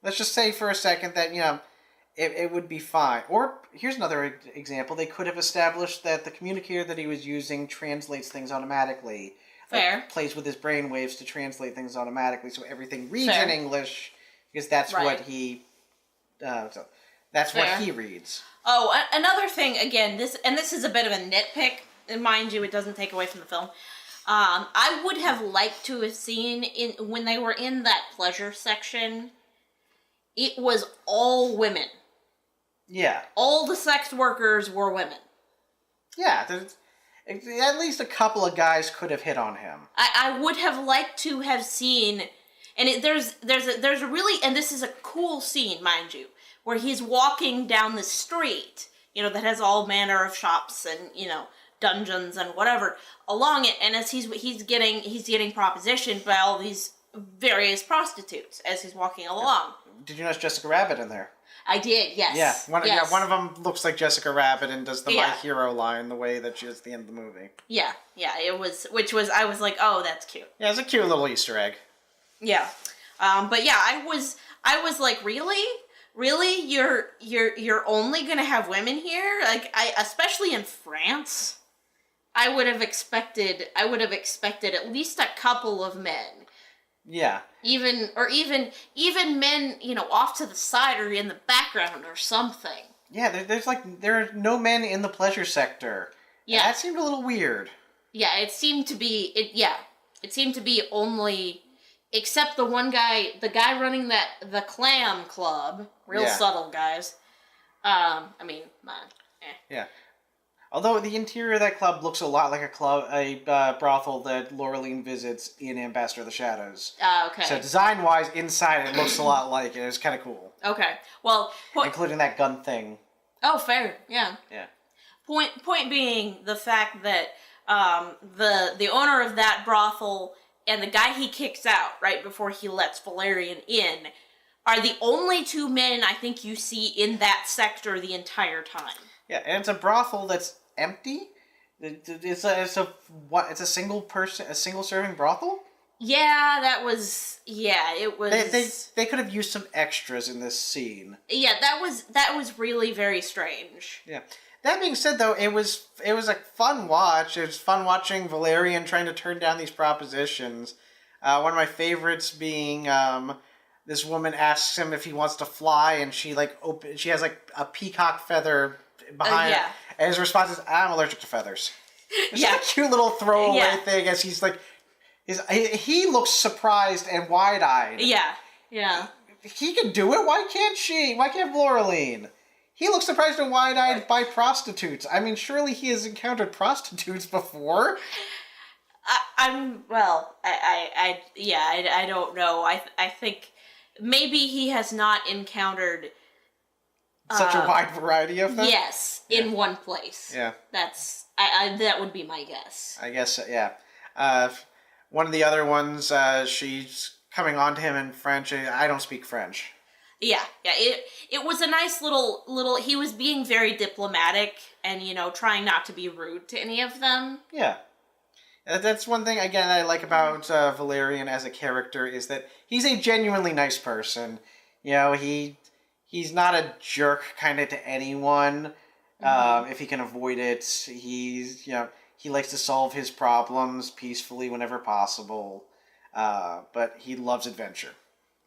Let's just say for a second that, it would be fine. Or, here's another example. They could have established that the communicator that he was using translates things automatically. Fair. Plays with his brainwaves to translate things automatically, so everything reads in English, because that's what he... that's what he reads. Oh, another thing, again, this is a bit of a nitpick, and mind you, it doesn't take away from the film. I would have liked to have seen, when they were in that pleasure section, it was all women. Yeah. All the sex workers were women. Yeah, at least a couple of guys could have hit on him. I would have liked to have seen, and there's a really, and this is a cool scene, mind you, where he's walking down the street, that has all manner of shops and, dungeons and whatever along it, and as he's getting propositioned by all these various prostitutes as he's walking along. Did you notice Jessica Rabbit in there? I did, yes. Yeah, one of them looks like Jessica Rabbit and does the Yeah. My Hero line the way that she does at the end of the movie. Yeah, it was, I was like, oh, that's cute. Yeah, it's a cute little Easter egg. Yeah. But yeah, I was like, really? Really? You're only gonna have women here? Like, especially in France, I would have expected at least a couple of men. Yeah. Even men, off to the side or in the background or something. Yeah, there are no men in the pleasure sector. Yeah. That seemed a little weird. Yeah, it seemed to be only, except the one guy, the guy running the clam club, real subtle guys. Yeah. Although the interior of that club looks a lot like a brothel that Laureline visits in Ambassador of the Shadows. Okay. So design-wise, inside it looks a lot like it. It's kind of cool. Okay. Well, including that gun thing. Oh, fair. Yeah. Yeah. Point being the fact that the owner of that brothel and the guy he kicks out right before he lets Valerian in are the only two men I think you see in that sector the entire time. Yeah, and it's a brothel that's empty. It's a single serving brothel. Yeah, it was. They could have used some extras in this scene. Yeah, that was really very strange. Yeah. That being said, though, it was a fun watch. It was fun watching Valerian trying to turn down these propositions. One of my favorites being this woman asks him if he wants to fly, and she has a peacock feather behind her. And his response is, "I'm allergic to feathers." It's a cute little throwaway thing as he's like, he looks surprised and wide-eyed. Yeah. He can do it. Why can't she? Why can't Laureline? He looks surprised and wide-eyed by prostitutes. I mean, surely he has encountered prostitutes before. I don't know. I think maybe he has not encountered such a wide variety of them. Yes, in one place. Yeah, that would be my guess. I guess yeah. One of the other ones, she's coming on to him in French. I don't speak French. Yeah. It was a nice little. He was being very diplomatic and trying not to be rude to any of them. Yeah. That's one thing, again, I like about Valerian as a character, is that he's a genuinely nice person. He's not a jerk kind of to anyone, if he can avoid it. He likes to solve his problems peacefully whenever possible, but he loves adventure.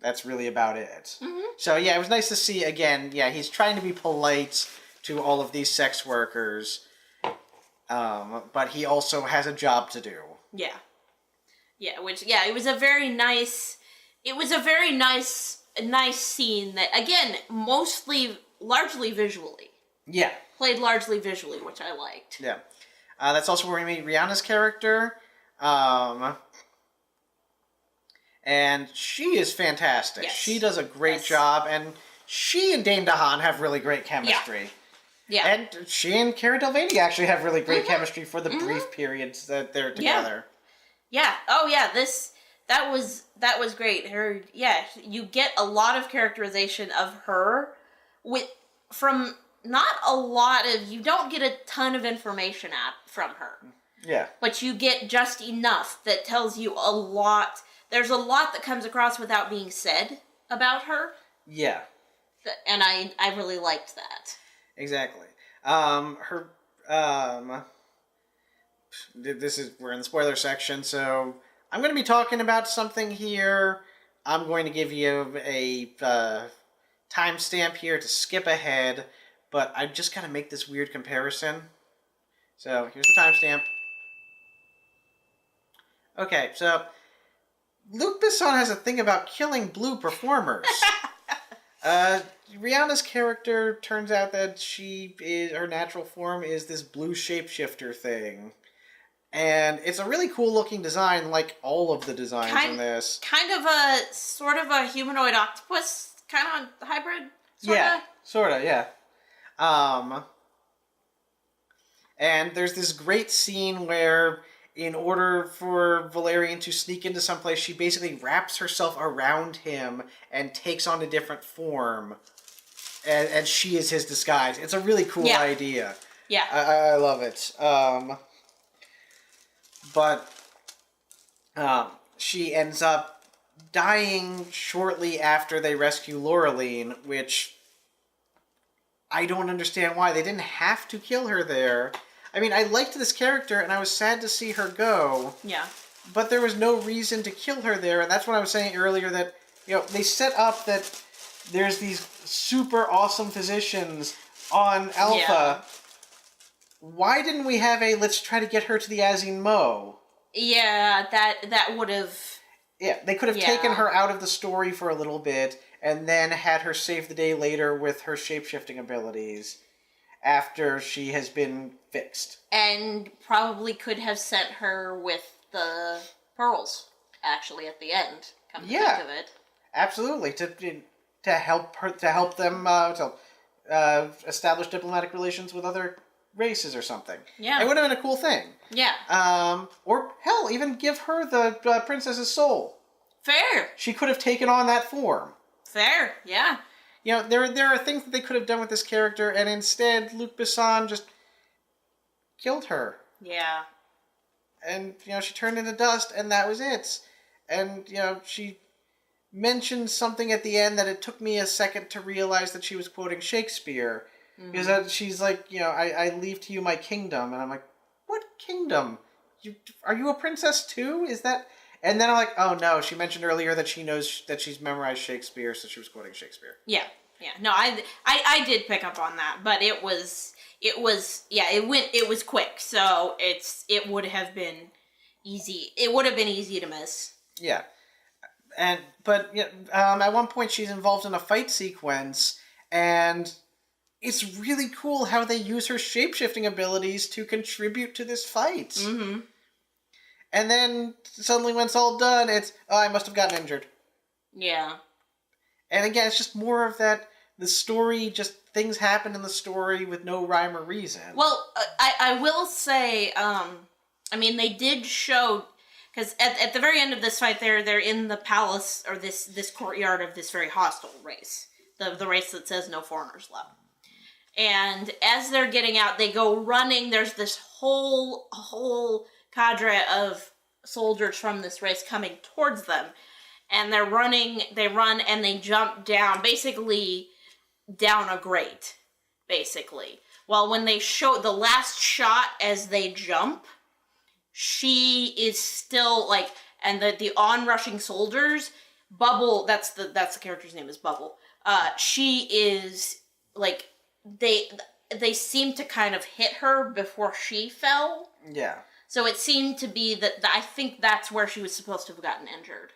That's really about it. Mm-hmm. So, yeah, it was nice to see, again, he's trying to be polite to all of these sex workers, but he also has a job to do. Yeah. Yeah, it was a very nice scene that, again, largely visually. Yeah. Played largely visually, which I liked. Yeah. That's also where we meet Rihanna's character. And she is fantastic. Yes. She does a great job, and she and Dane DeHaan have really great chemistry. Yeah. And she and Cara Delevingne actually have really great chemistry for the brief periods that they're together. Yeah. Oh, yeah. That was great. You get a lot of characterization of her from not a lot of. You don't get a ton of information from her. Yeah. But you get just enough that tells you a lot. There's a lot that comes across without being said about her. Yeah. And I really liked that. Exactly. We're in the spoiler section, so I'm going to be talking about something here. I'm going to give you a timestamp here to skip ahead, but I just got to make this weird comparison. So here's the timestamp. Okay, so Luc Besson has a thing about killing blue performers. Rihanna's character, turns out that her natural form is this blue shapeshifter thing. And it's a really cool looking design, like all of the designs in this. Kind of a, sort of a humanoid octopus kind of hybrid? Sort of, yeah. And there's this great scene where in order for Valerian to sneak into someplace, she basically wraps herself around him and takes on a different form. And she is his disguise. It's a really cool idea. Yeah. I love it. But she ends up dying shortly after they rescue Laureline, which I don't understand why. They didn't have to kill her there. I mean, I liked this character, and I was sad to see her go. Yeah. But there was no reason to kill her there, and that's what I was saying earlier, that, you know, they set up that there's these super awesome physicians on Alpha. Yeah. Why didn't we have a, let's try to get her to the Azine Mo? Yeah, that would have... Yeah, they could have taken her out of the story for a little bit, and then had her save the day later with her shape-shifting abilities after she has been fixed. And probably could have sent her with the pearls, actually, at the end, come to think of it. Absolutely, to help them establish diplomatic relations with other races or something. Yeah. It would have been a cool thing. Yeah. Or, hell, even give her the princess's soul. Fair. She could have taken on that form. Fair, yeah. You know, there are things that they could have done with this character, and instead, Luc Besson just killed her. Yeah. And, you know, she turned into dust, and that was it. And, you know, she mentioned something at the end that it took me a second to realize that she was quoting Shakespeare. Mm-hmm. Because she's like, you know, I leave to you my kingdom. And I'm like, what kingdom? Are you a princess too? Is that... And then I'm like, oh no, she mentioned earlier that she knows that she's memorized Shakespeare, so she was quoting Shakespeare. Yeah, yeah. No, I did pick up on that, but it was quick, so it would have been easy. It would have been easy to miss. Yeah. But at one point she's involved in a fight sequence, and it's really cool how they use her shape-shifting abilities to contribute to this fight. Mm-hmm. And then, suddenly when it's all done, it's, oh, I must have gotten injured. Yeah. And again, it's just more of that, the story, just things happen in the story with no rhyme or reason. Well, I will say, I mean, they did show, because at the very end of this fight, they're in the palace, or this courtyard of this very hostile race. The race that says no foreigners allowed. And as they're getting out, they go running, there's this whole cadre of soldiers from this race coming towards them, and they run and they jump down, basically down a grate, basically. Well, when they show the last shot as they jump, she is still like, and the onrushing soldiers, Bubble, that's the character's name is Bubble. She is like, they seem to kind of hit her before she fell. Yeah. So it seemed to be that I think that's where she was supposed to have gotten injured.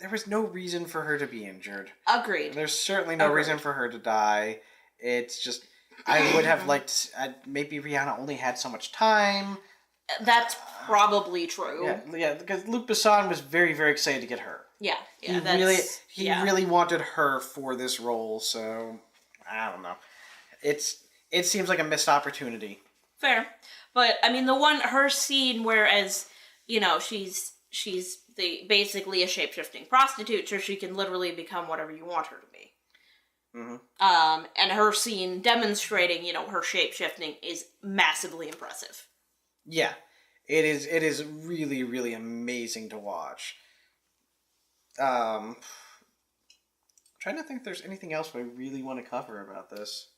There was no reason for her to be injured. Agreed. There's certainly no reason for her to die. It's just, I would have liked, maybe Rihanna only had so much time. That's probably true. Yeah, because Luc Besson was very, very excited to get her. Yeah. He really wanted her for this role, so I don't know. It seems like a missed opportunity. Fair. But, I mean, her scene, whereas, you know, she's basically a shape-shifting prostitute, so she can literally become whatever you want her to be. Mm-hmm. And her scene demonstrating, you know, her shape-shifting is massively impressive. Yeah. It is really, really amazing to watch. I'm trying to think if there's anything else I really want to cover about this.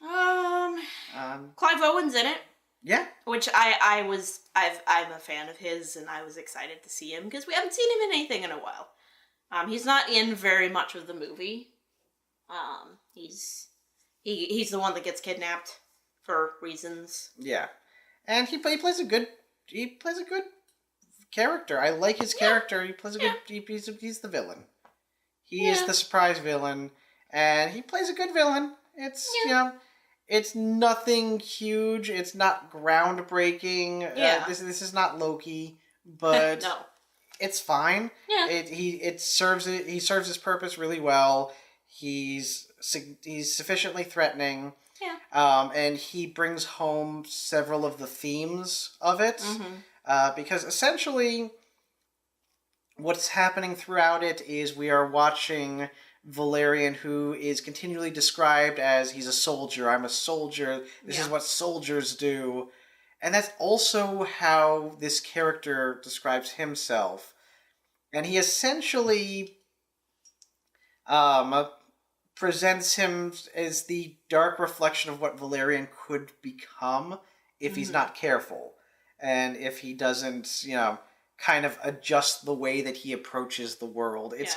Clive Owen's in it. Yeah. Which I'm a fan of his, and I was excited to see him, because we haven't seen him in anything in a while. He's not in very much of the movie. He's the one that gets kidnapped for reasons. Yeah. And he plays a good character. I like his character. He plays a good, he's the villain. He is the surprise villain, and he plays a good villain. It's, you know, it's nothing huge. It's not groundbreaking. Yeah. This is not Loki, but no. It's fine. Yeah. He serves his purpose really well. He's sufficiently threatening. Yeah. and he brings home several of the themes of it, because essentially what's happening throughout it is we are watching Valerian, who is continually described as he's a soldier. I'm a soldier. This is what soldiers do. And that's also how this character describes himself. And he essentially presents him as the dark reflection of what Valerian could become if he's not careful. And if he doesn't, kind of adjust the way that he approaches the world. It's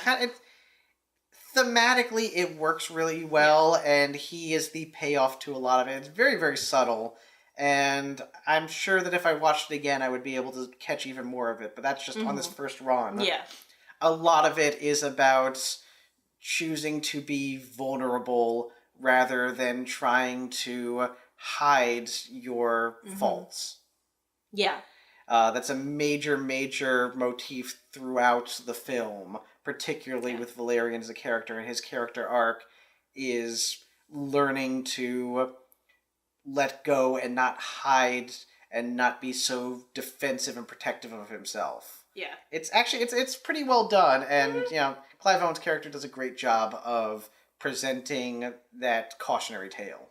thematically, it works really well, and he is the payoff to a lot of it. It's very, very subtle, and I'm sure that if I watched it again, I would be able to catch even more of it, but that's just on this first run. Yeah. A lot of it is about choosing to be vulnerable rather than trying to hide your faults. Yeah. That's a major, major motif throughout the film, particularly with Valerian as a character, and his character arc is learning to let go and not hide and not be so defensive and protective of himself. Yeah. It's actually, it's pretty well done, and, Clive Owen's character does a great job of presenting that cautionary tale.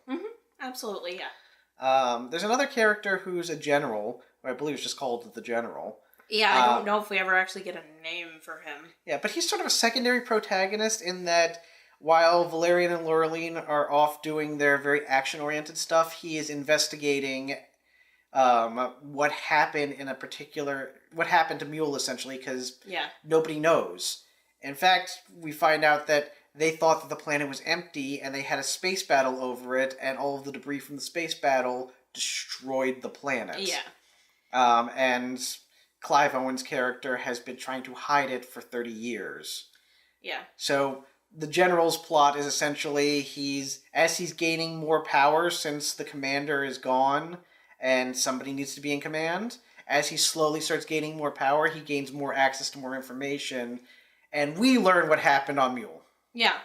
Absolutely, yeah. There's another character who's a general, who I believe is just called the General. Yeah, I don't know if we ever actually get a name for him. Yeah, but he's sort of a secondary protagonist in that while Valerian and Laureline are off doing their very action-oriented stuff, he is investigating what happened to Mule, essentially, because nobody knows. In fact, we find out that they thought that the planet was empty, and they had a space battle over it, and all of the debris from the space battle destroyed the planet. Yeah. And Clive Owen's character has been trying to hide it for 30 years. Yeah. So the General's plot is essentially as he's gaining more power since the commander is gone and somebody needs to be in command, as he slowly starts gaining more power, he gains more access to more information, and we learn what happened on Mule. Yeah.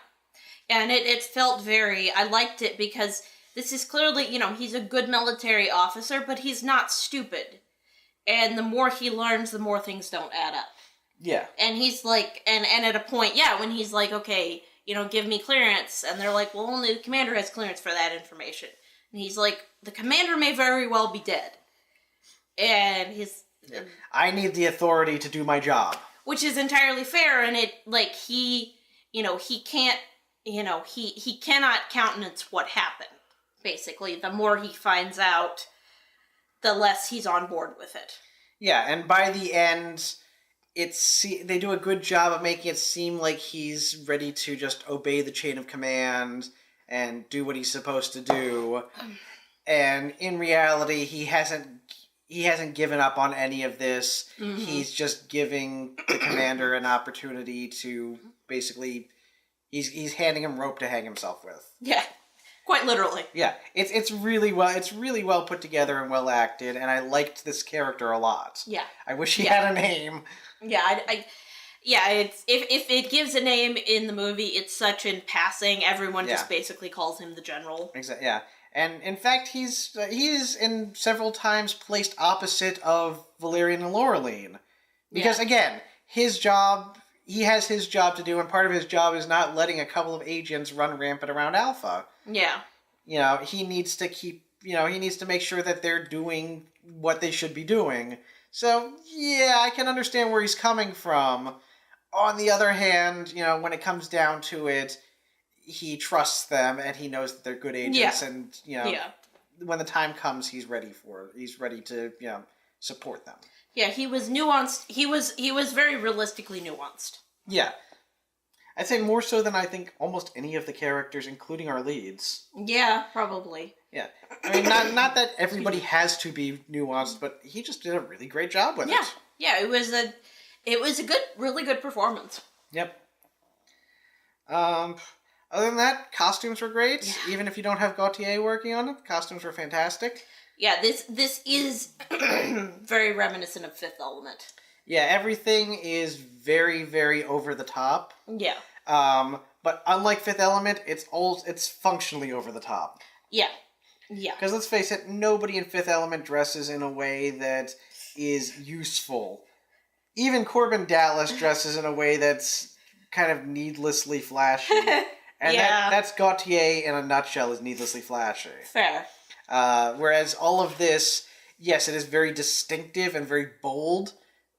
And it felt I liked it because this is clearly, he's a good military officer, but he's not stupid. And the more he learns, the more things don't add up. Yeah. And he's like, and at a point, when he's like, okay, give me clearance. And they're like, well, only the commander has clearance for that information. And he's like, the commander may very well be dead. And I need the authority to do my job. Which is entirely fair, and he can't, he cannot countenance what happened, basically. The more he finds out, the less he's on board with it. Yeah, and by the end, they do a good job of making it seem like he's ready to just obey the chain of command and do what he's supposed to do. And in reality, he hasn't given up on any of this. He's just giving the commander an opportunity to basically, he's handing him rope to hang himself with. Yeah, quite literally. Yeah, it's really well put together and well acted, and I liked this character a lot. Yeah, I wish he had a name. Yeah, it's if it gives a name in the movie, it's such in passing. Everyone just basically calls him the General. Exactly. Yeah. And in fact, he is in several times placed opposite of Valerian and Laureline. Because again, he has his job to do, and part of his job is not letting a couple of agents run rampant around Alpha. Yeah. He needs to make sure that they're doing what they should be doing. So, yeah, I can understand where he's coming from. On the other hand, when it comes down to it, he trusts them, and he knows that they're good agents, and, when the time comes, he's ready to, support them. Yeah, he was nuanced. He was very realistically nuanced. Yeah. I'd say more so than I think almost any of the characters, including our leads. Yeah, probably. Yeah. I mean, not that everybody has to be nuanced, but he just did a really great job with it. Yeah, it was a really good performance. Yep. Other than that, costumes were great. Yeah. Even if you don't have Gautier working on it, costumes were fantastic. Yeah, this is very reminiscent of Fifth Element. Yeah, everything is very, very over the top. Yeah. But unlike Fifth Element, it's functionally over the top. Yeah. Yeah. Because let's face it, nobody in Fifth Element dresses in a way that is useful. Even Corbin Dallas dresses in a way that's kind of needlessly flashy. And Yeah. that's Gautier in a nutshell, is needlessly flashy. Fair. Whereas all of this, yes, it is very distinctive and very bold,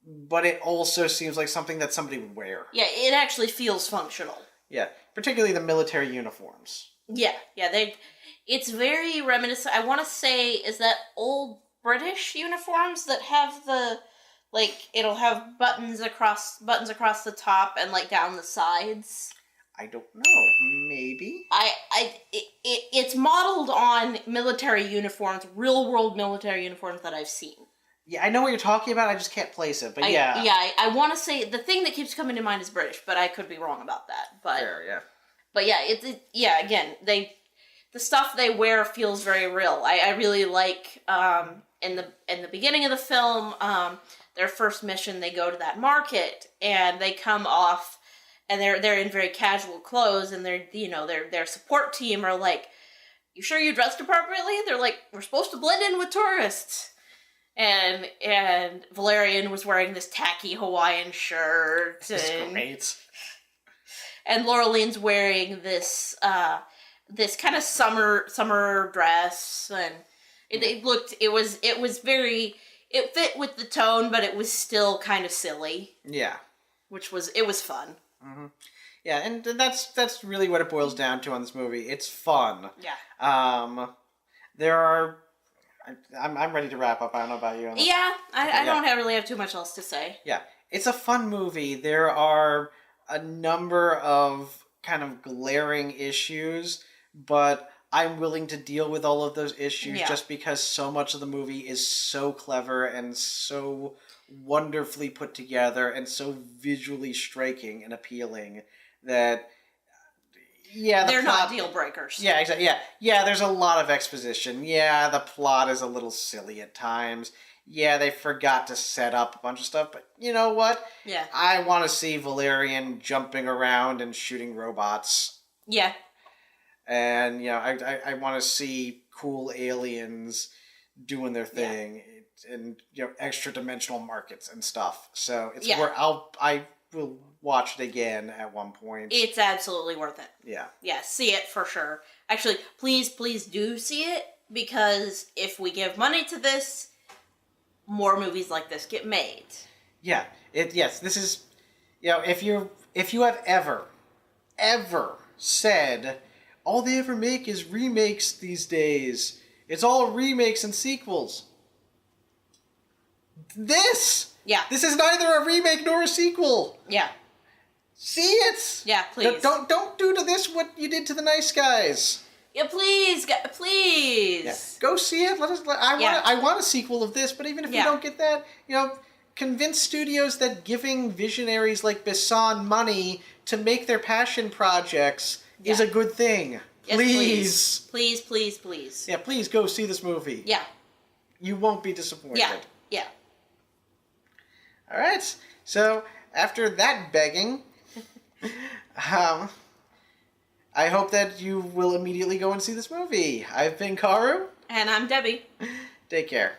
but it also seems like something that somebody would wear. Yeah, it actually feels functional. Yeah, particularly the military uniforms. Yeah, it's very reminiscent. I want to say, is that old British uniforms that have the, like, it'll have buttons across the top and like down the sides. I don't know. Maybe. It's modeled on military uniforms, real world military uniforms that I've seen. Yeah, I know what you're talking about. I just can't place it. But I want to say the thing that keeps coming to mind is British, but I could be wrong about that. But fair, yeah. But yeah, again, the stuff they wear feels very real. I really like in the beginning of the film, their first mission, they go to that market and they come off and they're in very casual clothes, and their support team are like, "You sure you dressed appropriately?" They're like, "We're supposed to blend in with tourists." And Valerian was wearing this tacky Hawaiian shirt. That's great. And Laureline's wearing this kind of summer dress, and it fit with the tone, but it was still kind of silly. Yeah. It was fun. Mm-hmm. Yeah, and that's really what it boils down to on this movie. It's fun. Yeah. There are. I'm ready to wrap up. I don't know about you. Yeah, I don't really have too much else to say. Yeah, it's a fun movie. There are a number of kind of glaring issues, but I'm willing to deal with all of those issues just because so much of the movie is so clever and so wonderfully put together and so visually striking and appealing that they're not deal breakers. Yeah, exactly. Yeah, there's a lot of exposition. Yeah, the plot is a little silly at times. Yeah, they forgot to set up a bunch of stuff, but you know what? Yeah. I want to see Valerian jumping around and shooting robots. Yeah. And, I want to see cool aliens doing their thing and, extra dimensional markets and stuff. So it's where I will watch it again at one point. It's absolutely worth it. Yeah. Yeah, see it for sure. Actually, please do see it, because if we give money to this, more movies like this get made. Yeah. This is, if you have ever said all they ever make is remakes these days, it's all remakes and sequels. This is neither a remake nor a sequel. Yeah. See it. Yeah, please. Don't do to this what you did to The Nice Guys. Yeah, please. Yeah. Go see it. I want a sequel of this, but even if we don't get that, convince studios that giving visionaries like Besson money to make their passion projects is a good thing. Yes, please. Yeah, please go see this movie. Yeah. You won't be disappointed. Yeah. All right. So after that begging, I hope that you will immediately go and see this movie. I've been Karu. And I'm Debbie. Take care.